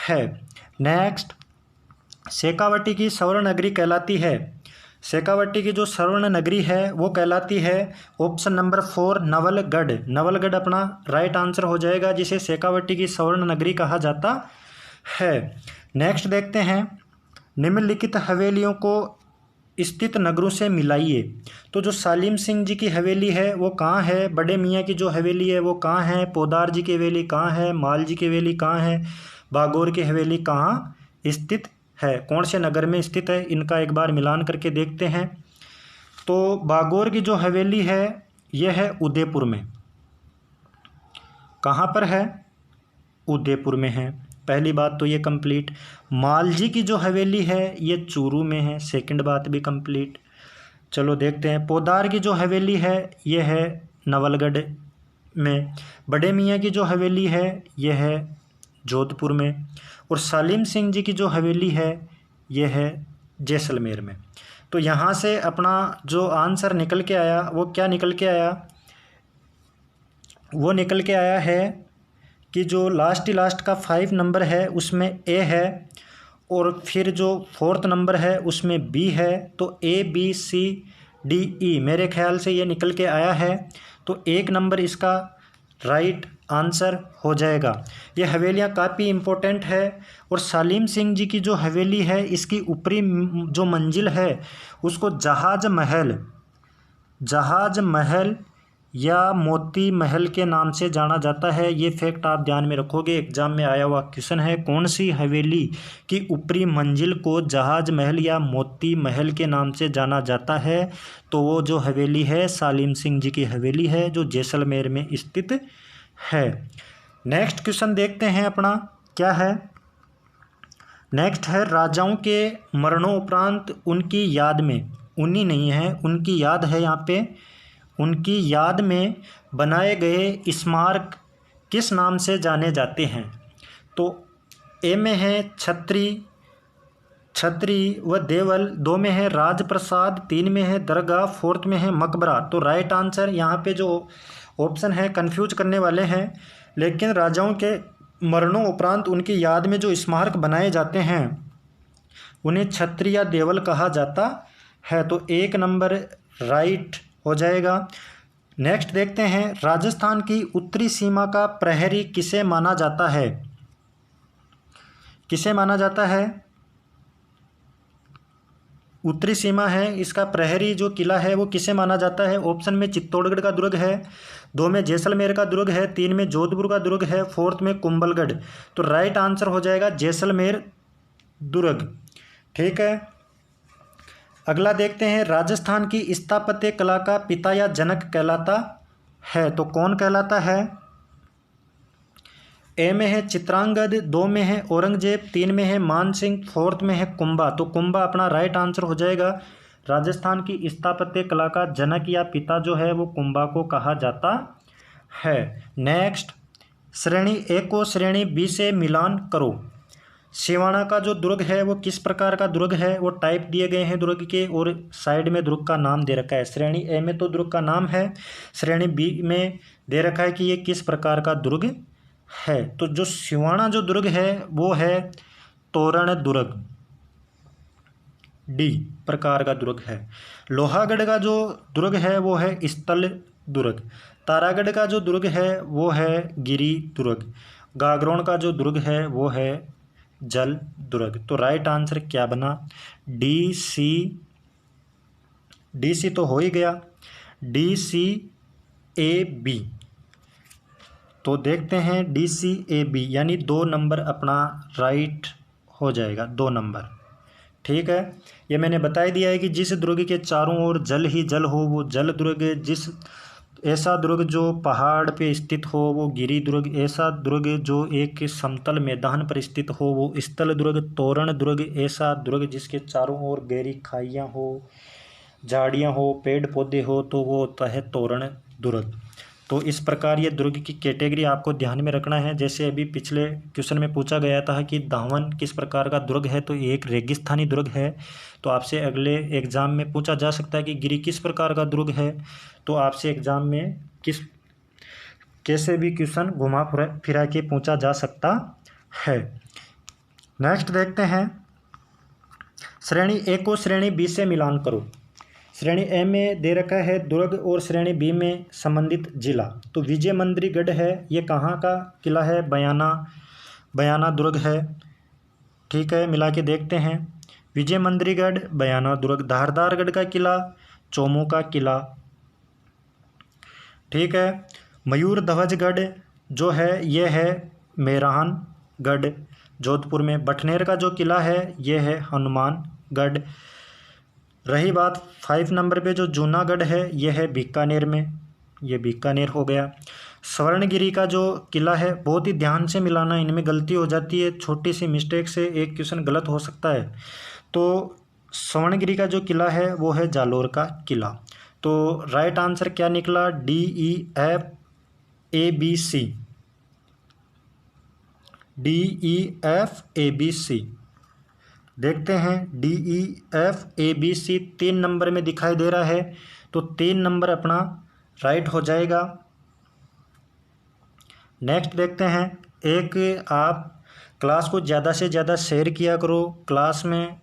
है। नेक्स्ट शेखावटी की स्वर्ण नगरी कहलाती है। शेखावटी की जो स्वर्ण नगरी है वो कहलाती है ऑप्शन नंबर 4 नवलगढ़। नवलगढ़ अपना राइट आंसर हो जाएगा जिसे शेखावटी की स्वर्ण नगरी कहा जाता है। नेक्स्ट देखते हैं निम्नलिखित हवेलियों को स्थित नगरों से मिलाइए। तो जो सालिम सिंह जी की हवेली है वो कहाँ है, बड़े मियाँ की जो हवेली है वो कहाँ है, पोदार जी की हवेली कहाँ है, माल जी की हवेली कहाँ है, बागौर की हवेली कहाँ स्थित है, कौन से नगर में स्थित है, इनका एक बार मिलान करके देखते हैं। तो बागौर की जो हवेली है यह है उदयपुर में। कहाँ पर है, उदयपुर में है। पहली बात तो ये कंप्लीट। मालजी की जो हवेली है ये चूरू में है, सेकंड बात भी कंप्लीट। चलो देखते हैं पोदार की जो हवेली है ये है नवलगढ़ में, बड़े मियाँ की जो हवेली है ये है जोधपुर में, और सालिम सिंह जी की जो हवेली है ये है जैसलमेर में। तो यहाँ से अपना जो आंसर निकल के आया वो क्या निकल के आया, वो निकल के आया है कि जो लास्ट का 5 नंबर है उसमें ए है और फिर जो 4th नंबर है उसमें बी है। तो ABCDE मेरे ख्याल से ये निकल के आया है। तो 1 नंबर इसका राइट आंसर हो जाएगा। ये हवेलियाँ काफ़ी इम्पोर्टेंट है। और सालिम सिंह जी की जो हवेली है इसकी ऊपरी जो मंजिल है उसको जहाज महल या मोती महल के नाम से जाना जाता है। ये फैक्ट आप ध्यान में रखोगे, एग्जाम में आया हुआ क्वेश्चन है। कौन सी हवेली की ऊपरी मंजिल को जहाज महल या मोती महल के नाम से जाना जाता है, तो वो जो हवेली है सालिम सिंह जी की हवेली है जो जैसलमेर में स्थित है। नेक्स्ट क्वेश्चन देखते हैं अपना क्या है। नेक्स्ट है राजाओं के मरणोपरांत उनकी याद में, उन्हीं नहीं है उनकी याद है यहाँ पे, उनकी याद में बनाए गए स्मारक किस नाम से जाने जाते हैं। तो ए में है छत्री व देवल, 2 में है राजप्रसाद, 3 में है दरगाह, 4th में है मकबरा। तो राइट आंसर यहाँ पे जो ऑप्शन है कंफ्यूज करने वाले हैं, लेकिन राजाओं के मरणों उपरांत उनकी याद में जो स्मारक बनाए जाते हैं उन्हें छत्री या देवल कहा जाता है। तो 1 नंबर राइट हो जाएगा। नेक्स्ट देखते हैं राजस्थान की उत्तरी सीमा का प्रहरी किसे माना जाता है, किसे माना जाता है, उत्तरी सीमा है इसका प्रहरी जो किला है वो किसे माना जाता है। ऑप्शन में चित्तौड़गढ़ का दुर्ग है, 2 में जैसलमेर का दुर्ग है, 3 में जोधपुर का दुर्ग है, 4th में कुंभलगढ़। तो राइट आंसर हो जाएगा जैसलमेर दुर्ग। ठीक है, अगला देखते हैं राजस्थान की स्थापत्य कला का पिता या जनक कहलाता है। तो कौन कहलाता है। ए में है चित्रांगद, 2 में है औरंगजेब, 3 में है मानसिंह, 4th में है कुंभा। तो कुंभा अपना राइट आंसर हो जाएगा। राजस्थान की स्थापत्य कला का जनक या पिता जो है वो कुंभा को कहा जाता है। नेक्स्ट श्रेणी ए को श्रेणी बी से मिलान करो। सिवाना का जो दुर्ग है वो किस प्रकार का दुर्ग है, वो टाइप दिए गए हैं दुर्ग के और साइड में दुर्ग का नाम दे रखा है। श्रेणी ए में तो दुर्ग का नाम है, श्रेणी बी में दे रखा है कि ये किस प्रकार का दुर्ग है। तो जो सिवाना जो दुर्ग है वो है तोरण दुर्ग, डी प्रकार का दुर्ग है। लोहागढ़ का जो दुर्ग है वो है स्थल दुर्ग। तारागढ़ का जो दुर्ग है वो है गिरी दुर्ग। गागरोन का जो दुर्ग है वो है जल दुर्ग। तो राइट आंसर क्या बना, डी सी तो हो ही गया, DCAB। तो देखते हैं DCAB यानी 2 नंबर अपना राइट हो जाएगा, 2 नंबर। ठीक है, ये मैंने बता दिया है कि जिस दुर्ग के चारों ओर जल ही जल हो वो जल दुर्ग, जिस ऐसा दुर्ग जो पहाड़ पे स्थित हो वो गिरी दुर्ग, ऐसा दुर्ग जो एक समतल मैदान पर स्थित हो वो स्थल दुर्ग, तोरण दुर्ग, ऐसा दुर्ग जिसके चारों ओर गहरी खाइयाँ हो, झाड़ियाँ हो, पेड़ पौधे हो तो वो होता है तोरण दुर्ग। तो इस प्रकार ये दुर्ग की कैटेगरी आपको ध्यान में रखना है। जैसे अभी पिछले क्वेश्चन में पूछा गया था कि दावन किस प्रकार का दुर्ग है, तो ये एक रेगिस्तानी दुर्ग है। तो आपसे अगले एग्जाम में पूछा जा सकता है कि गिरी किस प्रकार का दुर्ग है, तो आपसे एग्जाम में कैसे भी क्वेश्चन घुमा फिरा के पूछा जा सकता है। नेक्स्ट देखते हैं, श्रेणी ए को श्रेणी बी से मिलान करो। श्रेणी ए में दे रखा है दुर्ग और श्रेणी बी में संबंधित जिला। तो विजय मंदिरगढ़ है, ये कहाँ का किला है? बयाना दुर्ग है। ठीक है, मिला के देखते हैं, विजय मंदिरगढ़, बयाना दुर्ग। धारदारगढ़ का किला, चोमू का किला। ठीक है, मयूर ध्वजगढ़ जो है ये है मेहरानगढ़ जोधपुर में। बटनेर का जो किला है ये है हनुमानगढ़। रही बात 5 नंबर पे जो जूनागढ़ है ये है बीकानेर में, ये बीकानेर हो गया। स्वर्णगिरी का जो किला है, बहुत ही ध्यान से मिलाना, इनमें गलती हो जाती है, छोटी सी मिस्टेक से एक क्वेश्चन गलत हो सकता है। तो स्वर्णगिरी का जो किला है वो है जालोर का किला। तो राइट आंसर क्या निकला? DEFABC, DEFABC। देखते हैं, DEFABC 3 नंबर में दिखाई दे रहा है, तो 3 नंबर अपना राइट हो जाएगा। नेक्स्ट देखते हैं, एक आप क्लास को ज़्यादा से ज़्यादा शेयर किया करो क्लास में,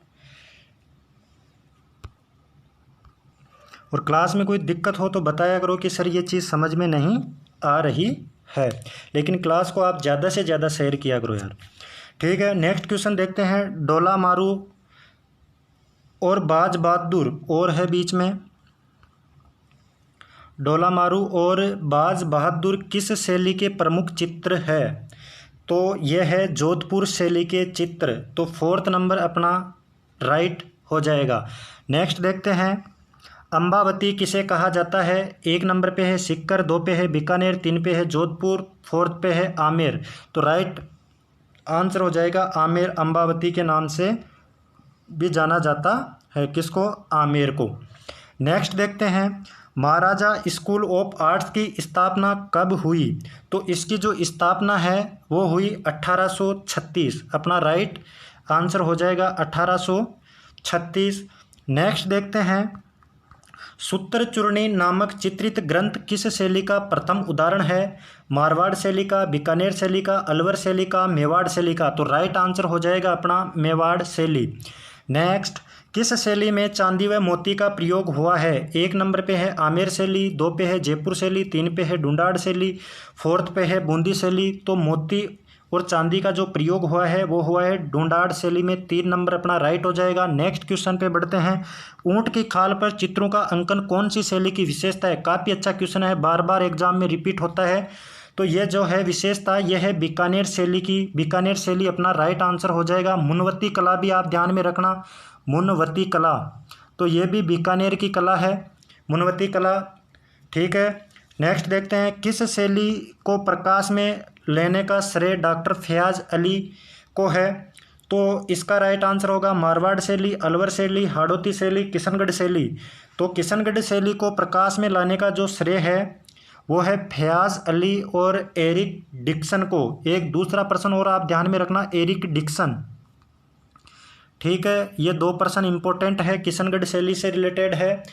और क्लास में कोई दिक्कत हो तो बताया करो कि सर ये चीज़ समझ में नहीं आ रही है, लेकिन क्लास को आप ज़्यादा से ज़्यादा शेयर किया करो यार। ठीक है, नेक्स्ट क्वेश्चन देखते हैं, डोला मारू और बाज बहादुर और है बीच में। डोला मारू और बाज बहादुर किस शैली के प्रमुख चित्र है? तो यह है जोधपुर शैली के चित्र। तो 4th नंबर अपना राइट हो जाएगा। नेक्स्ट देखते हैं, अम्बावती किसे कहा जाता है? 1 नंबर पे है सिक्कर, 2 पे है बीकानेर, 3 पे है जोधपुर, 4th पे है आमेर। तो राइट आंसर हो जाएगा आमेर। अम्बावती के नाम से भी जाना जाता है किसको? आमेर को। नेक्स्ट देखते हैं, महाराजा स्कूल ऑफ आर्ट्स की स्थापना कब हुई? तो इसकी जो स्थापना है वो हुई 1836। अपना राइट आंसर हो जाएगा 1836। नेक्स्ट देखते हैं, सूत्रचूर्णी नामक चित्रित ग्रंथ किस शैली का प्रथम उदाहरण है? मारवाड़ शैली का, बीकानेर शैली का, अलवर शैली का, मेवाड़ शैली का। तो राइट आंसर हो जाएगा अपना मेवाड़ शैली। नेक्स्ट, किस शैली में चांदी व मोती का प्रयोग हुआ है? 1 नंबर पे है आमेर शैली, 2 पे है जयपुर शैली, 3 पे है ढूंढाड़ शैली, 4th पे है बूंदी शैली। तो मोती और चांदी का जो प्रयोग हुआ है वो हुआ है ढूंढाड़ शैली में। 3 नंबर अपना राइट हो जाएगा। नेक्स्ट क्वेश्चन पे बढ़ते हैं, ऊंट की खाल पर चित्रों का अंकन कौन सी शैली की विशेषता है? काफ़ी अच्छा क्वेश्चन है, बार बार एग्जाम में रिपीट होता है। तो ये जो है विशेषता ये है बीकानेर शैली की। बीकानेर शैली अपना राइट आंसर हो जाएगा। मुनवती कला भी आप ध्यान में रखना, मुनवती कला, तो ये भी बीकानेर की कला है, मुनवती कला। ठीक है, नेक्स्ट देखते हैं, किस शैली को प्रकाश में लेने का श्रेय डॉक्टर फयाज अली को है? तो इसका राइट आंसर होगा मारवाड़ शैली, अलवर शैली, हाड़ौती शैली, किशनगढ़ शैली। तो किशनगढ़ शैली को प्रकाश में लाने का जो श्रेय है वो है फयाज अली और एरिक डिक्सन को। एक दूसरा प्रश्न और आप ध्यान में रखना, एरिक डिक्सन। ठीक है, ये 2 प्रश्न इंपॉर्टेंट है, किशनगढ़ शैली से रिलेटेड है।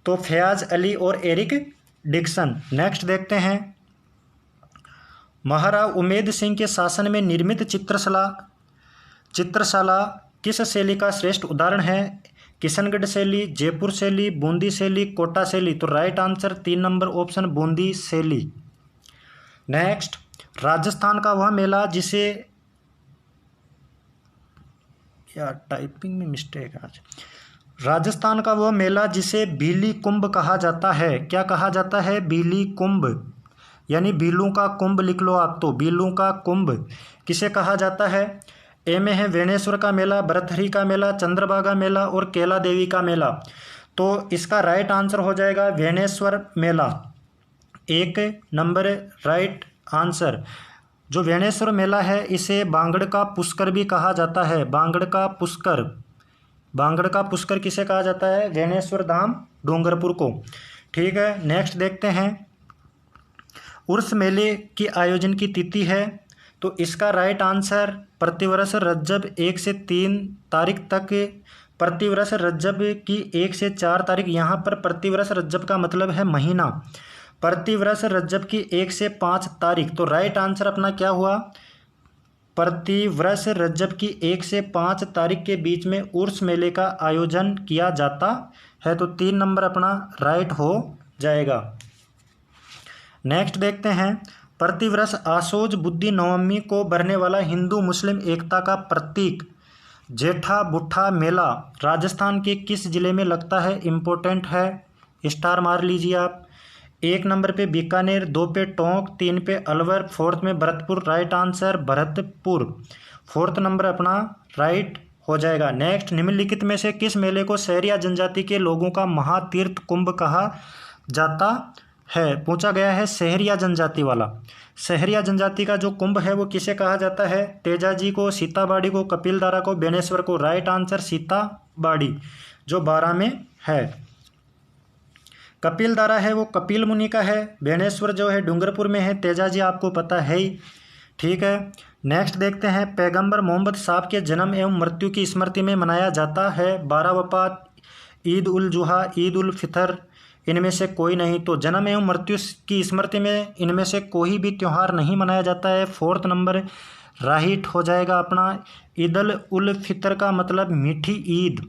तो फयाज अली और एरिक डिक्सन। नेक्स्ट देखते हैं, महाराव उमेद सिंह के शासन में निर्मित चित्रशाला किस शैली का श्रेष्ठ उदाहरण है? किशनगढ़ शैली, जयपुर शैली, बूंदी शैली, कोटा शैली। तो right answer 3 number option Bundi शैली। नेक्स्ट, राजस्थान का वह मेला जिसे, यार टाइपिंग में मिस्टेक आज। राजस्थान का वह मेला जिसे बीली कुंभ कहा जाता है, क्या कहा जाता है? बीली कुंभ। यानी बीलू का कुंभ लिख लो आप, तो बीलू का कुंभ किसे कहा जाता है। ए में है वेणेश्वर का मेला, भरथरी का मेला, चंद्रभागा मेला और केला देवी का मेला। तो इसका राइट आंसर हो जाएगा वेणेश्वर मेला, 1 नंबर राइट आंसर। जो वेणेश्वर मेला है इसे बांगड़ का पुष्कर भी कहा जाता है, बांगड़ का पुष्कर। बांगड़ का पुष्कर किसे कहा जाता है, वेणेश्वर धाम डूंगरपुर को। ठीक है, नेक्स्ट देखते हैं उर्स मेले की आयोजन की तिथि है। तो इसका राइट आंसर प्रतिवर्ष रज्जब 1 से 3 तारीख तक, प्रतिवर्ष रज्जब की 1 से 4 तारीख। यहाँ पर प्रतिवर्ष रज्जब का मतलब है महीना, प्रतिवर्ष रज्जब की 1 से 5 तारीख। तो राइट आंसर अपना क्या हुआ, प्रतिवर्ष रज्जब की 1 से 5 तारीख के बीच में उर्स मेले का आयोजन किया जाता है। तो 3 नंबर अपना राइट हो जाएगा। नेक्स्ट देखते हैं प्रतिवर्ष आशोज बुद्धि नवमी को बरने वाला हिंदू मुस्लिम एकता का प्रतीक जेठा बुट्ठा मेला राजस्थान के किस जिले में लगता है। इम्पोर्टेंट है, स्टार मार लीजिए आप। 1 नंबर पे बीकानेर, 2 पे टोंक, 3 पे अलवर, 4th में Bharatpur. Right answer Bharatpur, 4th number अपना राइट हो जाएगा। नेक्स्ट निम्नलिखित में से किस मेले को सहरिया जनजाति के लोगों का महातीर्थ कुंभ कहा जाता है। पूछा गया है सहरिया जनजाति वाला। सहरिया जनजाति का जो कुंभ है वो किसे कहा जाता है, तेजाजी को, सीताबाड़ी को, कपिलधारा को, बेनेश्वर को। राइट आंसर सीताबाड़ी जो 12 में है। कपिलधारा है वो कपिल मुनि का है, बेनेश्वर जो है डूंगरपुर में है, तेजाजी आपको पता है ही। ठीक है, नेक्स्ट देखते हैं पैगंबर मोहम्मद साहब के जन्म एवं मृत्यु की स्मृति में मनाया जाता है 12 वफात, ईद उल जुहा, ईद उल फितर, इनमें से कोई नहीं। तो जन्म एवं मृत्यु की स्मृति में इनमें से कोई भी त्यौहार नहीं मनाया जाता है, 4th नंबर राइट हो जाएगा अपना। ईद उल फितर का मतलब मीठी ईद,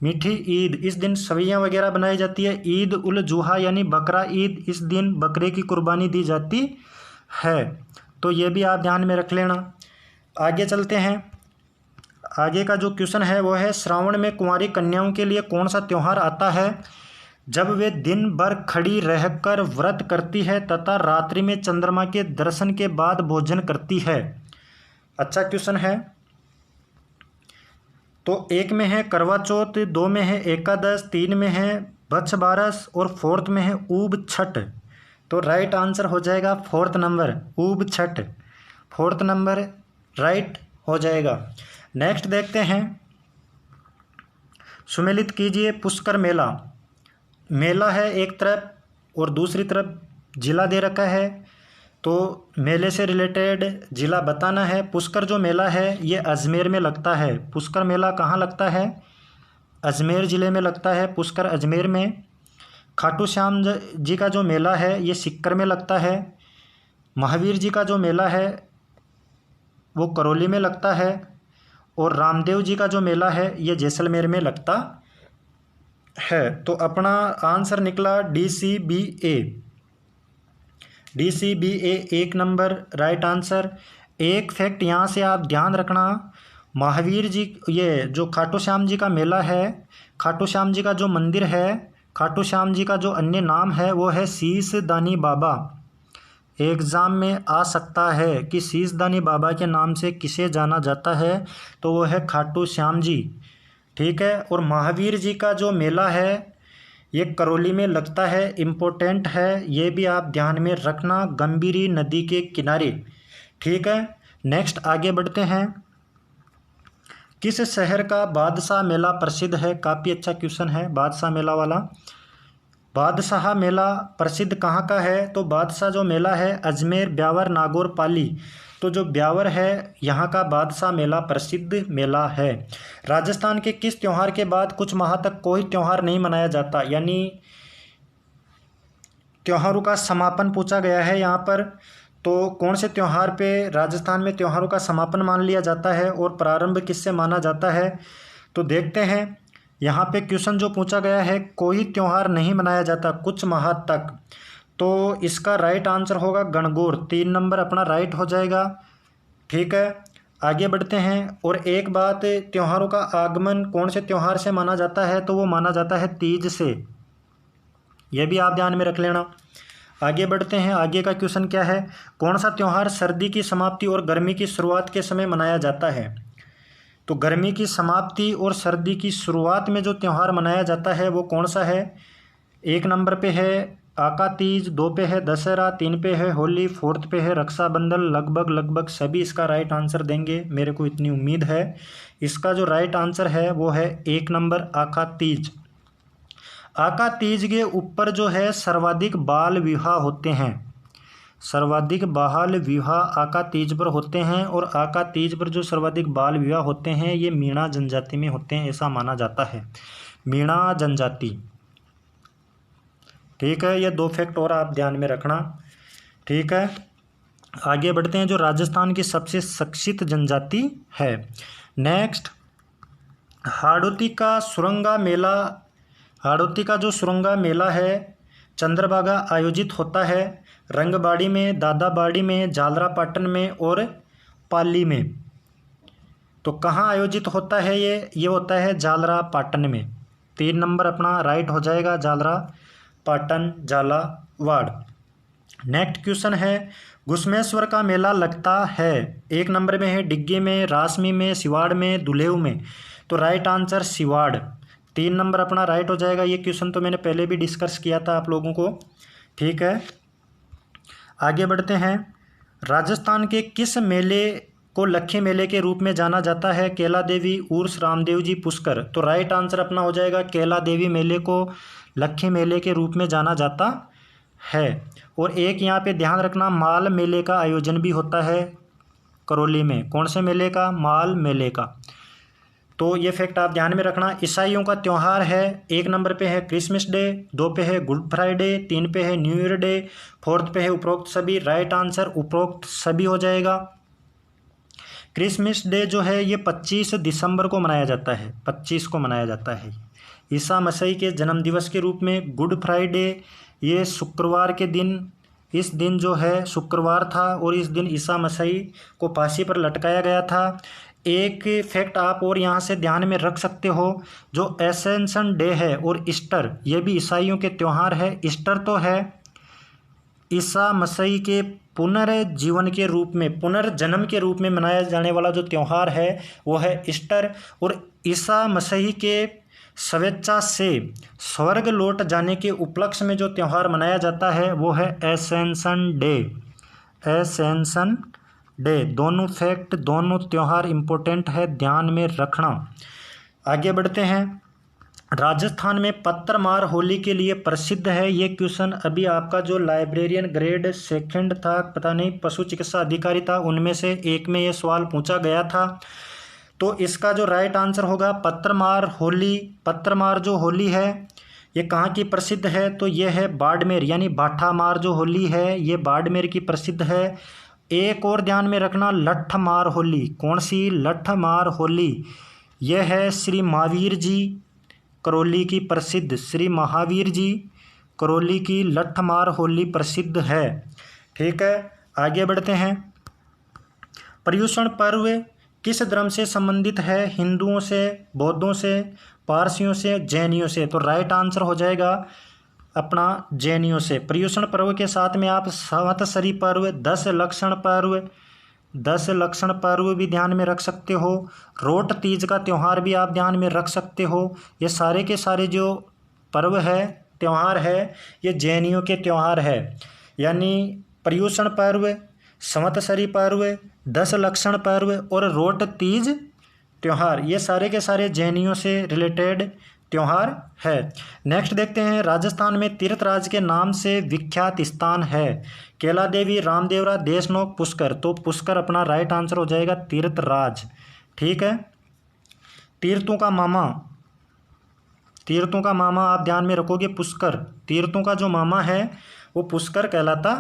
मीठी ईद, इस दिन सवैयाँ वगैरह बनाई जाती है। ईद उल जुहा यानी बकरा ईद, इस दिन बकरे की कुर्बानी दी जाती है। तो ये भी आप ध्यान में रख लेना। आगे चलते हैं, आगे का जो क्वेश्चन है वो है श्रावण में कुंवारी कन्याओं के लिए कौन सा त्यौहार आता है जब वे दिन भर खड़ी रहकर व्रत करती है तथा रात्रि में चंद्रमा के दर्शन के बाद भोजन करती है। अच्छा क्वेश्चन है। तो 1 में है करवा चौथ, 2 में है एकादश, 3 में है बच्छ बारस और 4th में है ऊब छठ। तो राइट आंसर हो जाएगा 4th नंबर ऊब छठ, 4th नंबर राइट हो जाएगा। नेक्स्ट देखते हैं, सुमेलित कीजिए पुष्कर मेला। मेला है एक तरफ और दूसरी तरफ जिला दे रखा है, तो मेले से रिलेटेड जिला बताना है। पुष्कर जो मेला है ये अजमेर में लगता है। पुष्कर मेला कहाँ लगता है, अजमेर ज़िले में लगता है, पुष्कर अजमेर में। खाटू श्याम जी का जो मेला है ये सिक्कर में लगता है। महावीर जी का जो मेला है वो करौली में लगता है। और रामदेव जी का जो मेला है ये जैसलमेर में लगता है। तो अपना आंसर निकला DCBA, DCBA 1 number right answer. एक फैक्ट यहाँ से आप ध्यान रखना, महावीर जी ये जो खाटू श्याम जी का मेला है, खाटू श्याम जी का जो मंदिर है, खाटू श्याम जी का जो अन्य नाम है वो है शीशदानी बाबा। एग्ज़ाम में आ सकता है कि शीशदानी बाबा के नाम से किसे जाना जाता है, तो वो है खाटू श्याम जी। ठीक है, और महावीर जी का जो मेला है ये करौली में लगता है, इम्पोर्टेंट है, ये भी आप ध्यान में रखना, गंभीरी नदी के किनारे। ठीक है, नेक्स्ट आगे बढ़ते हैं। किस शहर का बादशाह मेला प्रसिद्ध है। काफ़ी अच्छा क्वेश्चन है बादशाह मेला वाला। बादशाह मेला प्रसिद्ध कहाँ का है, तो बादशाह जो मेला है अजमेर, ब्यावर, नागौर, पाली। तो जो ब्यावर है यहाँ का बादशाह मेला प्रसिद्ध मेला है। राजस्थान के किस त्यौहार के बाद कुछ माह तक कोई त्यौहार नहीं मनाया जाता, यानी त्योहारों का समापन पूछा गया है यहाँ पर। तो कौन से त्यौहार पे राजस्थान में त्योहारों का समापन मान लिया जाता है और प्रारंभ किससे माना जाता है, तो देखते हैं। यहाँ पे क्वेश्चन जो पूछा गया है कोई त्यौहार नहीं मनाया जाता कुछ माह तक, तो इसका राइट आंसर होगा गणगौर, 3 नंबर अपना राइट हो जाएगा। ठीक है, आगे बढ़ते हैं। और एक बात, त्योहारों का आगमन कौन से त्यौहार से माना जाता है, तो वो माना जाता है तीज से, यह भी आप ध्यान में रख लेना। आगे बढ़ते हैं। आगे का क्वेश्चन क्या है, कौन सा त्यौहार सर्दी की समाप्ति और गर्मी की शुरुआत के समय मनाया जाता है। तो गर्मी की समाप्ति और सर्दी की शुरुआत में जो त्यौहार मनाया जाता है वो कौन सा है। 1 नंबर पे है आका तीज, 2 पे है दशहरा, 3 पे है होली, 4th पे है रक्षाबंधन। लगभग सभी इसका राइट आंसर देंगे, मेरे को इतनी उम्मीद है। इसका जो राइट आंसर है वो है 1 नंबर आका तीज। आका तीज के ऊपर जो है सर्वाधिक बाल विवाह होते हैं, सर्वाधिक बाल विवाह आका तीज पर होते हैं। और आका तीज पर जो सर्वाधिक बाल विवाह होते हैं ये मीणा जनजाति में होते हैं, ऐसा माना जाता है, मीणा जनजाति। ठीक है, ये 2 फैक्ट और आप ध्यान में रखना। ठीक है, आगे बढ़ते हैं। जो राजस्थान की सबसे शिक्षित जनजाति है। नेक्स्ट, हाड़ौती का सुरंगा मेला, हाड़ौती का जो सुरंगा मेला है चंद्रभागा आयोजित होता है रंगबाड़ी में, दादाबाड़ी में, झालरापाटन में और पाली में। तो कहाँ आयोजित होता है ये होता है झालरापाटन में। 3 नंबर अपना राइट हो जाएगा, झालरापाटन, झालावाड़। नेक्स्ट क्वेश्चन है, घुसमेश्वर का मेला लगता है 1 नंबर में है डिग्गी में, रासमी में, सिवाड़ में, दुलेव में। तो राइट आंसर सिवाड़, 3 नंबर अपना राइट हो जाएगा। ये क्वेश्चन तो मैंने पहले भी डिस्कस किया था आप लोगों को। ठीक है, आगे बढ़ते हैं। राजस्थान के किस मेले को लक्खी मेले के रूप में जाना जाता है। कैला देवी, उर्स, रामदेव जी, पुष्कर। तो राइट आंसर अपना हो जाएगा कैला देवी मेले को लक्खी मेले के रूप में जाना जाता है। और एक यहाँ पे ध्यान रखना, माल मेले का आयोजन भी होता है करौली में। कौन से मेले का, माल मेले का। तो ये फैक्ट आप ध्यान में रखना। ईसाइयों का त्यौहार है, 1 नंबर पे है क्रिसमस डे, 2 पे है गुड फ्राइडे, 3 पे है न्यू ईयर डे, 4th पे है उपरोक्त सभी। राइट आंसर उपरोक्त सभी हो जाएगा। क्रिसमस डे जो है ये 25 दिसंबर को मनाया जाता है, 25 को मनाया जाता है ईसा मसीह के जन्म दिवस के रूप में। गुड फ्राइडे ये शुक्रवार के दिन, इस दिन जो है शुक्रवार था और इस दिन ईसा मसीह को फांसी पर लटकाया गया था। एक फैक्ट आप और यहाँ से ध्यान में रख सकते हो, जो एसेंशन डे है और ईस्टर, ये भी ईसाइयों के त्यौहार है। ईस्टर तो है ईसा मसीह के पुनर्जीवन के रूप में, पुनर्जन्म के रूप में मनाया जाने वाला जो त्यौहार है वो है ईस्टर। और ईसा मसीह के स्वेच्छा से स्वर्ग लौट जाने के उपलक्ष्य में जो त्यौहार मनाया जाता है वो है एसेंशन डे, एसेंशन डे। दोनों फैक्ट, दोनों त्यौहार इम्पोर्टेंट है, ध्यान में रखना। आगे बढ़ते हैं। राजस्थान में पत्थरमार होली के लिए प्रसिद्ध है। ये क्वेश्चन अभी आपका जो लाइब्रेरियन ग्रेड 2 था, पता नहीं पशु चिकित्सा अधिकारी था, उनमें से एक में ये सवाल पूछा गया था। तो इसका जो राइट आंसर होगा पत्थरमार होली। पत्थरमार जो होली है ये कहाँ की प्रसिद्ध है, तो ये है बाड़मेर, यानी भाठामार जो होली है ये बाड़मेर की प्रसिद्ध है। एक और ध्यान में रखना, लट्ठमार होली। कौन सी, लट्ठमार होली, यह है श्री महावीर जी करौली की प्रसिद्ध, श्री महावीर जी करौली की लट्ठमार होली प्रसिद्ध है। ठीक है, आगे बढ़ते हैं। पर्युषण पर्व किस धर्म से संबंधित है, हिंदुओं से, बौद्धों से, पारसियों से, जैनियों से। तो राइट आंसर हो जाएगा अपना जैनियों से। पर्युषण पर्व के साथ में आप संवत्सरी पर्व, 10 लक्षण पर्व, 10 लक्षण पर्व भी ध्यान में रख सकते हो। रोट तीज का त्यौहार भी आप ध्यान में रख सकते हो। ये सारे के सारे जो पर्व है, त्यौहार है, ये जैनियों के त्यौहार है। यानी पर्युषण पर्व, संवत्सरी पर्व, 10 लक्षण पर्व और रोट तीज त्यौहार, ये सारे के सारे जैनियों से रिलेटेड त्यौहार है। नेक्स्ट देखते हैं। राजस्थान में तीर्थराज के नाम से विख्यात स्थान है। कैला देवी, रामदेवरा, देशनोक, पुष्कर। तो पुष्कर अपना राइट आंसर हो जाएगा, तीर्थराज। ठीक है, तीर्थों का मामा, तीर्थों का मामा आप ध्यान में रखोगे पुष्कर, तीर्थों का जो मामा है वो पुष्कर कहलाता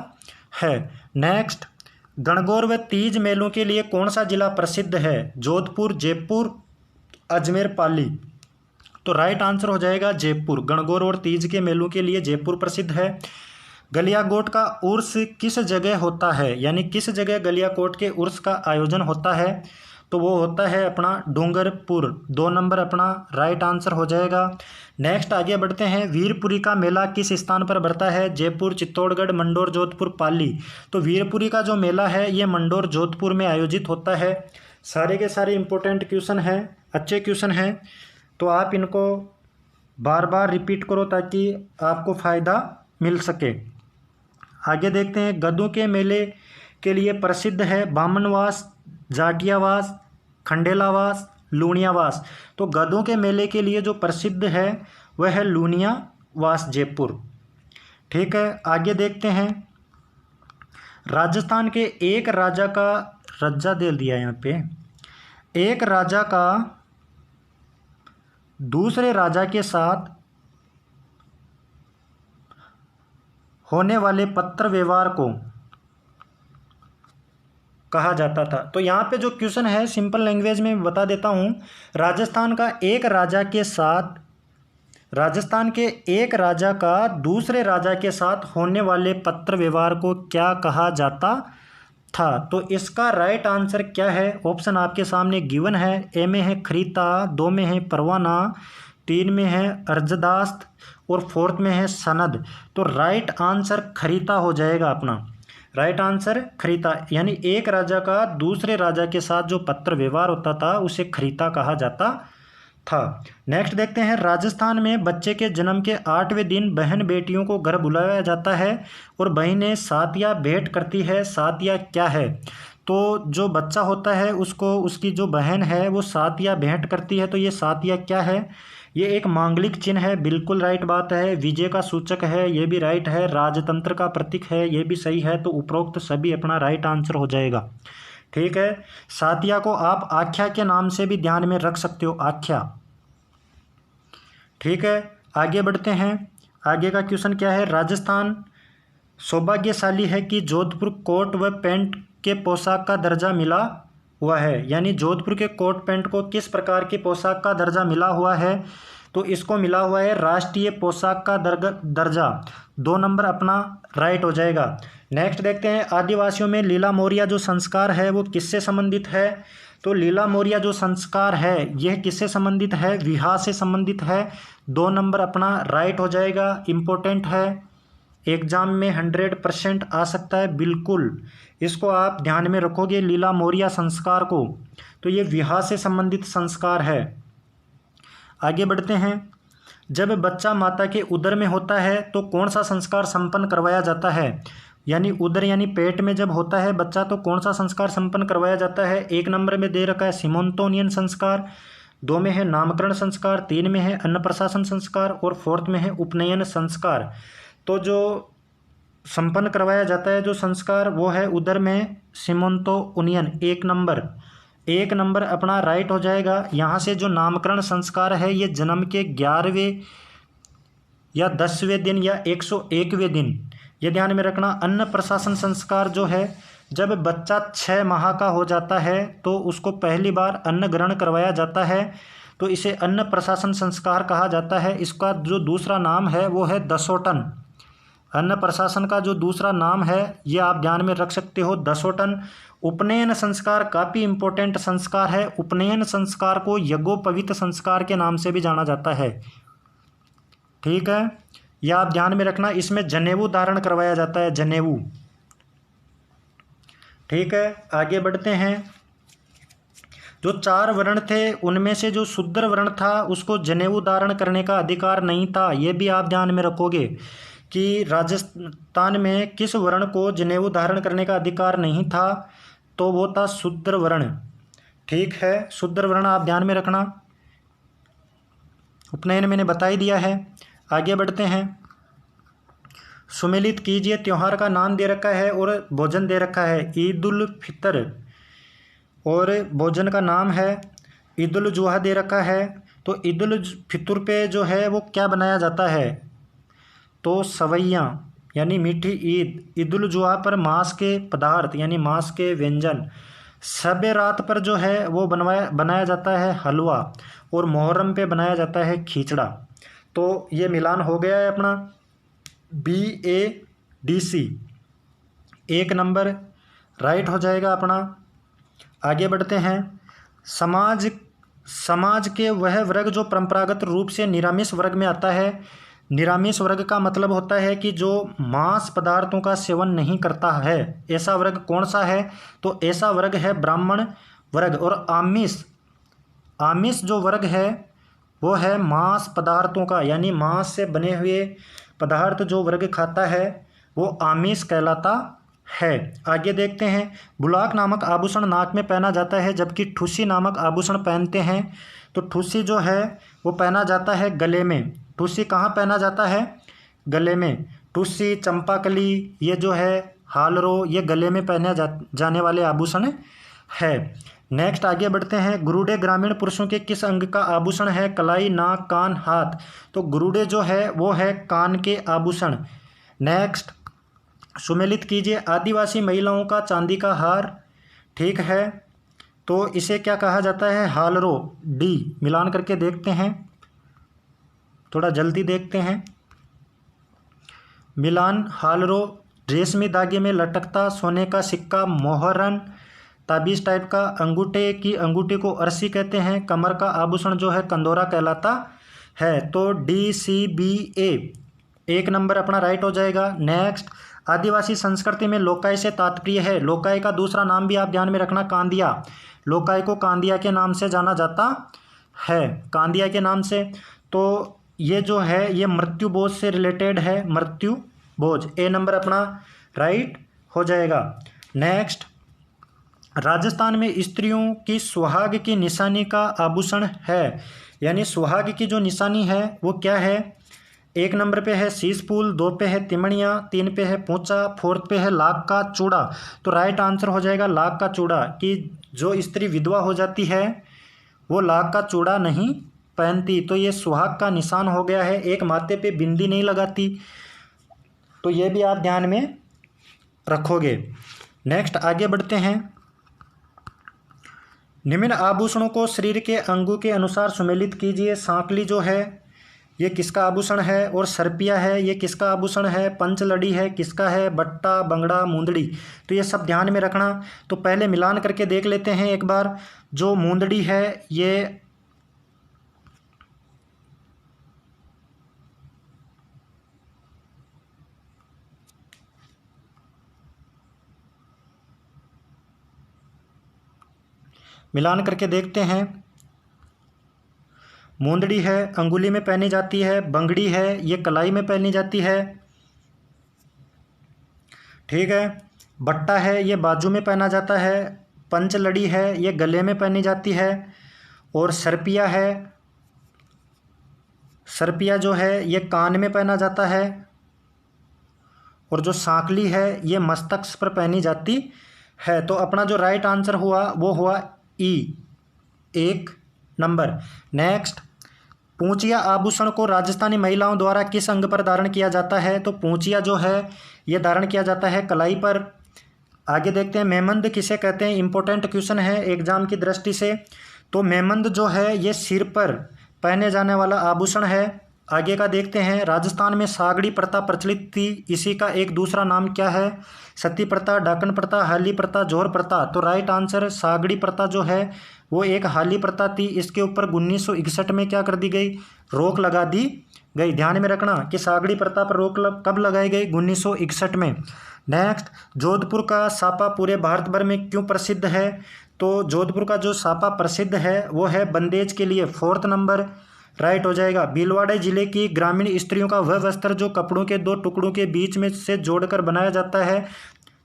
है। नेक्स्ट, गणगौर व तीज मेलों के लिए कौन सा जिला प्रसिद्ध है, जोधपुर, जयपुर, अजमेर, पाली। तो राइट आंसर हो जाएगा जयपुर। गणगौर और तीज के मेलों के लिए जयपुर प्रसिद्ध है। गलियाकोट का उर्स किस जगह होता है, यानी किस जगह गलियाकोट के उर्स का आयोजन होता है। तो वो होता है अपना डूंगरपुर। 2 नंबर अपना राइट आंसर हो जाएगा। नेक्स्ट आगे बढ़ते हैं। वीरपुरी का मेला किस स्थान पर बढ़ता है? जयपुर, चित्तौड़गढ़, मंडोर, जोधपुर, पाली। तो वीरपुरी का जो मेला है ये मंडोर जोधपुर में आयोजित होता है। सारे के सारे इंपॉर्टेंट क्वेश्चन हैं, अच्छे क्वेश्चन हैं, तो आप इनको बार बार रिपीट करो ताकि आपको फ़ायदा मिल सके। आगे देखते हैं। गधों के मेले के लिए प्रसिद्ध है बामनवास, जाटियावास, खंडेलावास, लूणियावास। तो गधों के मेले के लिए जो प्रसिद्ध है वह है लूणियावास, जयपुर। ठीक है, आगे देखते हैं। राजस्थान के एक राजा का रज्जा दे दिया यहाँ पे। एक राजा का दूसरे राजा के साथ होने वाले पत्र व्यवहार को कहा जाता था। तो यहाँ पे जो क्वेश्चन है सिंपल लैंग्वेज में बता देता हूँ। राजस्थान के एक राजा का दूसरे राजा के साथ होने वाले पत्र व्यवहार को क्या कहा जाता था? तो इसका राइट आंसर क्या है? ऑप्शन आपके सामने गिवन है। ए में है खरीता, 2 में है परवाना, 3 में है अर्जदास्त और 4th में है सनद। तो राइट आंसर खरीता हो जाएगा अपना। राइट आंसर खरीता, यानी एक राजा का दूसरे राजा के साथ जो पत्र व्यवहार होता था उसे खरीता कहा जाता था। नेक्स्ट देखते हैं। राजस्थान में बच्चे के जन्म के 8वें दिन बहन बेटियों को घर बुलाया जाता है और बहनें सातिया भेंट करती है। सातिया क्या है? तो जो बच्चा होता है उसको उसकी जो बहन है वो सातिया भेंट करती है। तो ये सातिया क्या है? ये एक मांगलिक चिन्ह है। बिल्कुल राइट बात है। विजय का सूचक है, ये भी राइट है। राजतंत्र का प्रतीक है, ये भी सही है। तो उपरोक्त सभी अपना राइट आंसर हो जाएगा। ठीक है, सातिया को आप आख्या के नाम से भी ध्यान में रख सकते हो, आख्या। ठीक है, आगे बढ़ते हैं। आगे का क्वेश्चन क्या है? राजस्थान सौभाग्यशाली है कि जोधपुर कोट व पैंट के पोशाक का दर्जा मिला हुआ है। यानी जोधपुर के कोट पैंट को किस प्रकार की पोशाक का दर्जा मिला हुआ है? तो इसको मिला हुआ है राष्ट्रीय पोशाक का दर्जा। 2 नंबर अपना राइट हो जाएगा। नेक्स्ट देखते हैं। आदिवासियों में लीला मोरिया जो संस्कार है वो किससे संबंधित है? तो लीला मोरिया जो संस्कार है यह किससे संबंधित है? विवाह से संबंधित है। 2 नंबर अपना राइट हो जाएगा। इम्पोर्टेंट है, एग्जाम में 100% आ सकता है। बिल्कुल इसको आप ध्यान में रखोगे लीला मोरिया संस्कार को। तो ये विवाह से संबंधित संस्कार है। आगे बढ़ते हैं। जब बच्चा माता के उदर में होता है तो कौन सा संस्कार संपन्न करवाया जाता है? यानी उदर यानी पेट में जब होता है बच्चा तो कौन सा संस्कार संपन्न करवाया जाता है? 1 नंबर में दे रखा है सीमोंतोनियन संस्कार, 2 में है नामकरण संस्कार, 3 में है अन्नप्राशन संस्कार और 4th में है उपनयन संस्कार। तो जो संपन्न करवाया जाता है जो संस्कार वो है उदर में सीमोंतोनियन। 1 नंबर अपना राइट हो जाएगा। यहाँ से जो नामकरण संस्कार है ये जन्म के 11वें या 10वें दिन या 101वें दिन, ये ध्यान में रखना। अन्न प्रशासन संस्कार जो है जब बच्चा 6 माह का हो जाता है तो उसको पहली बार अन्न ग्रहण करवाया जाता है, तो इसे अन्न प्रशासन संस्कार कहा जाता है। इसका जो दूसरा नाम है वो है दसोटन। अन्न प्रशासन का जो दूसरा नाम है ये आप ध्यान में रख सकते हो, दसोटन। उपनयन संस्कार काफ़ी इंपॉर्टेंट संस्कार है। उपनयन संस्कार को यज्ञोपवीत संस्कार के नाम से भी जाना जाता है। ठीक है, यह आप ध्यान में रखना। इसमें जनेऊ धारण करवाया जाता है, जनेऊ। ठीक है, आगे बढ़ते हैं। जो 4 वर्ण थे उनमें से जो शूद्र वर्ण था उसको जनेऊ धारण करने का अधिकार नहीं था। ये भी आप ध्यान में रखोगे कि राजस्थान में किस वर्ण को जनेऊ धारण करने का अधिकार नहीं था, तो वो था शूद्र वर्ण। ठीक है, शूद्र वर्ण आप ध्यान में रखना। उपनयन मैंने बता ही दिया है। आगे बढ़ते हैं। सुमेलित कीजिए, त्यौहार का नाम दे रखा है और भोजन दे रखा है। ईद उल फितर और भोजन का नाम है ईद उल जुहा दे रखा है। तो ईद उल फितर पे जो है वो क्या बनाया जाता है? तो सवैयाँ यानी मीठी ईद। ईद उल जुहा पर मांस के पदार्थ यानी मांस के व्यंजन। शब-ए रात पर जो है वो बनाया जाता है हलवा और मुहर्रम पे बनाया जाता है खींचड़ा। तो ये मिलान हो गया है अपना BADC। 1 नंबर राइट हो जाएगा अपना। आगे बढ़ते हैं। समाज समाज के वह वर्ग जो परंपरागत रूप से निरामिष वर्ग में आता है। निरामिष वर्ग का मतलब होता है कि जो मांस पदार्थों का सेवन नहीं करता है, ऐसा वर्ग कौन सा है? तो ऐसा वर्ग है ब्राह्मण वर्ग। और आमिष आमिष जो वर्ग है वो है मांस पदार्थों का, यानी मांस से बने हुए पदार्थ जो वर्ग खाता है वो आमिष कहलाता है। आगे देखते हैं, बुलाक नामक आभूषण नाक में पहना जाता है, जबकि ठुसी नामक आभूषण पहनते हैं। तो ठुसी जो है वो पहना जाता है गले में। ठुसी कहाँ पहना जाता है? गले में। ठुसी, चंपाकली, ये जो है हालरो, ये गले में पहने जाने वाले आभूषण है। नेक्स्ट आगे बढ़ते हैं, गुरुडे ग्रामीण पुरुषों के किस अंग का आभूषण है? कलाई, नाक, कान, हाथ। तो गुरुडे जो है वो है कान के आभूषण। नेक्स्ट, सुमेलित कीजिए, आदिवासी महिलाओं का चांदी का हार। ठीक है, तो इसे क्या कहा जाता है? हालरो। डी मिलान करके देखते हैं, थोड़ा जल्दी देखते हैं। मिलान, हालरो, रेशमी धागे में लटकता सोने का सिक्का, मोहरन, ताबीज टाइप का, अंगूठे की अंगूठी को अरसी कहते हैं, कमर का आभूषण जो है कंदोरा कहलाता है। तो DCBA 1 नंबर अपना राइट हो जाएगा। नेक्स्ट, आदिवासी संस्कृति में लोकाई से तात्पर्य है। लोकाई का दूसरा नाम भी आप ध्यान में रखना, कांदिया। लोकाई को कांदिया के नाम से जाना जाता है, कांदिया के नाम से। तो ये जो है ये मृत्यु बोझ से रिलेटेड है, मृत्यु बोझ। ए नंबर अपना राइट हो जाएगा। नेक्स्ट, राजस्थान में स्त्रियों की सुहाग की निशानी का आभूषण है, यानी सुहाग की जो निशानी है वो क्या है? 1 नंबर पे है शीशफूल, 2 पे है तिमणियाँ, 3 पे है पोंचा, 4th पे है लाख का चूड़ा। तो राइट आंसर हो जाएगा लाख का चूड़ा, कि जो स्त्री विधवा हो जाती है वो लाख का चूड़ा नहीं पहनती। तो ये सुहाग का निशान हो गया है। एक माथे पे बिंदी नहीं लगाती, तो ये भी आप ध्यान में रखोगे। नेक्स्ट आगे बढ़ते हैं, निम्न आभूषणों को शरीर के अंगों के अनुसार सुमेलित कीजिए। सांकली जो है ये किसका आभूषण है? और सरपिया है ये किसका आभूषण है? पंचलड़ी है किसका है? बट्टा, बंगड़ा, मुंदड़ी। तो ये सब ध्यान में रखना। तो पहले मिलान करके देख लेते हैं एक बार। जो मुंदड़ी है ये मिलान करके देखते हैं। मुंदड़ी है अंगुली में पहनी जाती है, बंगड़ी है ये कलाई में पहनी जाती है, ठीक है। बट्टा है ये बाजू में पहना जाता है, पंचलड़ी है ये गले में पहनी जाती है, और सरपिया है, सरपिया जो है ये कान में पहना जाता है, और जो सांकली है ये मस्तक पर पहनी जाती है। तो अपना जो राइट आंसर हुआ वो हुआ ई, 1 नंबर। नेक्स्ट, पूंचिया आभूषण को राजस्थानी महिलाओं द्वारा किस अंग पर धारण किया जाता है? तो पूंचिया जो है ये धारण किया जाता है कलाई पर। आगे देखते हैं, मेमंद किसे कहते हैं? इंपॉर्टेंट क्वेश्चन है एग्जाम की दृष्टि से। तो मेमंद जो है ये सिर पर पहने जाने वाला आभूषण है। आगे का देखते हैं, राजस्थान में सागड़ी प्रथा प्रचलित थी, इसी का एक दूसरा नाम क्या है? सती प्रथा, डाकन प्रथा, हाली प्रथा, जोहर प्रथा। तो राइट आंसर सागड़ी प्रथा जो है वो एक हाली प्रथा थी। इसके ऊपर 1961 में क्या कर दी गई? रोक लगा दी गई। ध्यान में रखना कि सागड़ी प्रथा पर रोक कब लगाई गई? 1961 में। नेक्स्ट, जोधपुर का सापा पूरे भारत भर में क्यों प्रसिद्ध है? तो जोधपुर का जो सापा प्रसिद्ध है वो है बंदेज के लिए, 4th नंबर राइट हो जाएगा। भीलवाड़ा जिले की ग्रामीण स्त्रियों का वह वस्त्र जो कपड़ों के 2 टुकड़ों के बीच में से जोड़कर बनाया जाता है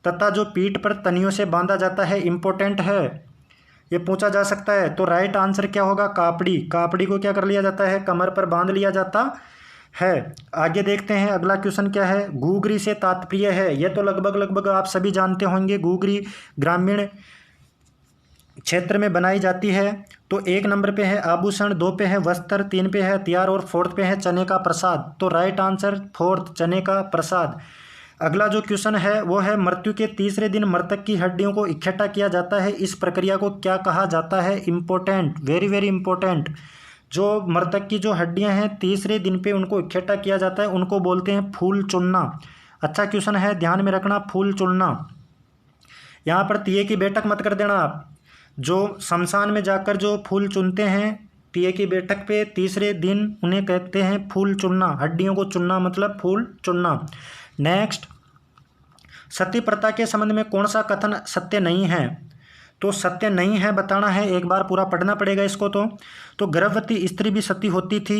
तथा जो पीठ पर तनियों से बांधा जाता है, इंपॉर्टेंट है, ये पूछा जा सकता है। तो राइट आंसर क्या होगा? कापड़ी। कापड़ी को क्या कर लिया जाता है? कमर पर बांध लिया जाता है। आगे देखते हैं अगला क्वेश्चन क्या है। घूघरी से तात्पर्य है, ये तो लगभग आप सभी जानते होंगे। घूघरी ग्रामीण क्षेत्र में बनाई जाती है। तो 1 नंबर पे है आभूषण, 2 पे है वस्त्र, 3 पे है हथियार, और 4th पे है चने का प्रसाद। तो राइट आंसर 4th, चने का प्रसाद। अगला जो क्वेश्चन है वो है, मृत्यु के तीसरे दिन मृतक की हड्डियों को इकट्ठा किया जाता है, इस प्रक्रिया को क्या कहा जाता है? Important, very very important. जो मृतक की जो हड्डियां हैं तीसरे दिन पे उनको इकट्ठा किया जाता है, उनको बोलते हैं फूल चुनना। अच्छा क्वेश्चन है, ध्यान में रखना, फूल चुनना। यहाँ पर तिये की बैठक मत कर देना आप। जो शमशान में जाकर जो फूल चुनते हैं तिये की बैठक पे तीसरे दिन, उन्हें कहते हैं फूल चुनना। हड्डियों को चुनना मतलब फूल चुनना। नेक्स्ट, सती प्रथा के संबंध में कौन सा कथन सत्य नहीं है? तो सत्य नहीं है बताना है, एक बार पूरा पढ़ना पड़ेगा इसको। तो गर्भवती स्त्री भी सती होती थी।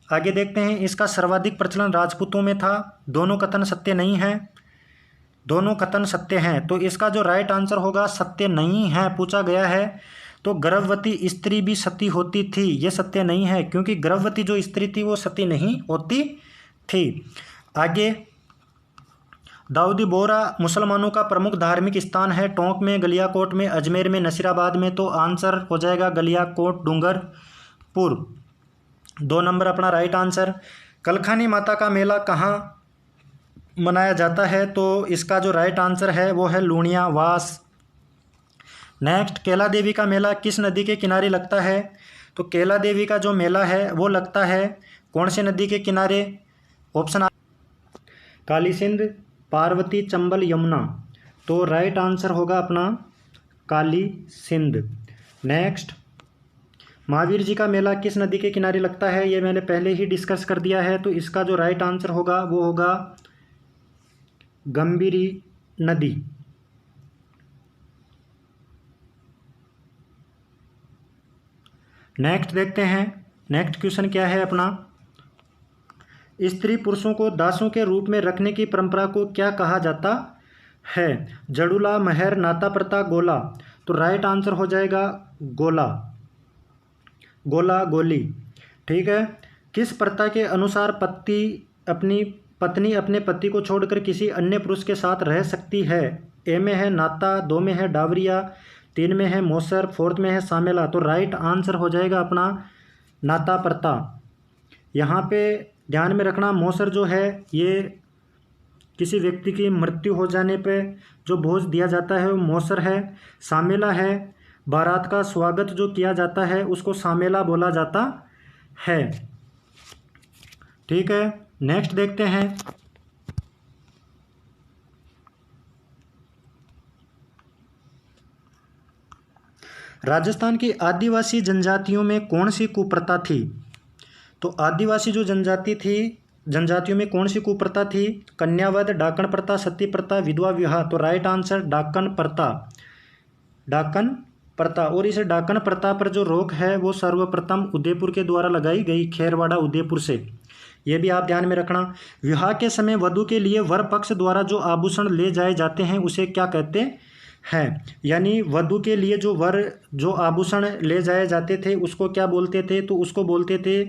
आगे देखते हैं, इसका सर्वाधिक प्रचलन राजपूतों में था। दोनों कथन सत्य नहीं है, दोनों कथन सत्य हैं। तो इसका जो राइट आंसर होगा सत्य नहीं है, पूछा गया है। तो गर्भवती स्त्री भी सती होती थी, ये सत्य नहीं है, क्योंकि गर्भवती जो स्त्री थी वो सती नहीं होती थी। आगे, दाऊदी बोहरा मुसलमानों का प्रमुख धार्मिक स्थान है। टोंक में, गलियाकोट में, अजमेर में, नसीराबाद में। तो आंसर हो जाएगा गलियाकोट डूंगरपुर। 2 नंबर अपना राइट आंसर। कलखानी माता का मेला कहाँ मनाया जाता है? तो इसका जो राइट आंसर है वो है लूणियावास। नेक्स्ट, केला देवी का मेला किस नदी के किनारे लगता है? तो केला देवी का जो मेला है वो लगता है कौन से नदी के किनारे? ऑप्शन काली सिंध, पार्वती, चंबल, यमुना। तो राइट आंसर होगा अपना काली सिंध। नेक्स्ट, महावीर जी का मेला किस नदी के किनारे लगता है? ये मैंने पहले ही डिस्कस कर दिया है। तो इसका जो राइट आंसर होगा वो होगा गंभीरी नदी। नेक्स्ट देखते हैं, नेक्स्ट क्वेश्चन क्या है अपना। स्त्री पुरुषों को दासों के रूप में रखने की परंपरा को क्या कहा जाता है? जड़ूला, महर, नाता प्रथा, गोला। तो राइट आंसर हो जाएगा गोला, गोला गोली। ठीक है। किस प्रथा के अनुसार पत्नी अपने पति को छोड़कर किसी अन्य पुरुष के साथ रह सकती है? ए में है नाता, 2 में है डावरिया, 3 में है मौसर, 4th में है सामेला। तो राइट आंसर हो जाएगा अपना नाता प्रथा। यहाँ पे ध्यान में रखना, मौसर जो है ये किसी व्यक्ति की मृत्यु हो जाने पे जो भोज दिया जाता है वो मौसर है। सामेला है बारात का स्वागत जो किया जाता है उसको सामेला बोला जाता है। ठीक है। नेक्स्ट देखते हैं, राजस्थान की आदिवासी जनजातियों में कौन सी कुप्रथा थी? तो आदिवासी जो जनजाति थी, जनजातियों में कौन सी कुप्रथा थी? कन्यावध, डाकन प्रथा, सती प्रथा, विधवा विवाह। तो राइट आंसर डाकन प्रथा, डाकन प्रथा। और इस डाकन प्रथा पर जो रोक है वो सर्वप्रथम उदयपुर के द्वारा लगाई गई, खेरवाड़ा उदयपुर से। ये भी आप ध्यान में रखना। विवाह के समय वधू के लिए वर पक्ष द्वारा जो आभूषण ले जाए जाते हैं उसे क्या कहते हैं? यानी वधू के लिए जो आभूषण ले जाए जाते थे उसको क्या बोलते थे? तो उसको बोलते थे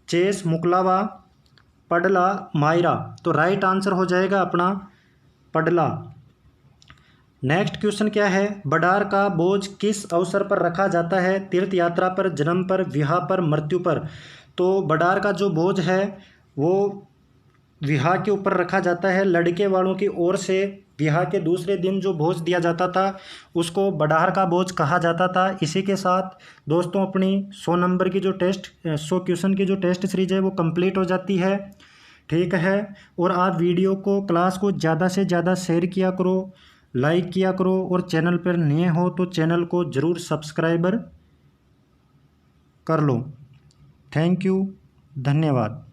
चेस, मुकलावा, पडला, मायरा। तो राइट आंसर हो जाएगा अपना पडला। नेक्स्ट क्वेश्चन क्या है, बडार का बोझ किस अवसर पर रखा जाता है? तीर्थ यात्रा पर, जन्म पर, विवाह पर, मृत्यु पर। तो बडार का जो बोझ है वो विवाह के ऊपर रखा जाता है। लड़के वालों की ओर से विवाह के दूसरे दिन जो भोज दिया जाता था उसको बडार का बोझ कहा जाता था। इसी के साथ दोस्तों अपनी 100 नंबर की जो 100 क्वेश्चन की जो टेस्ट सीरीज है वो कंप्लीट हो जाती है। ठीक है। और आप वीडियो को, क्लास को ज़्यादा से ज़्यादा शेयर किया करो, लाइक किया करो, और चैनल पर नए हो तो चैनल को ज़रूर सब्सक्राइबर कर लो। थैंक यू, धन्यवाद।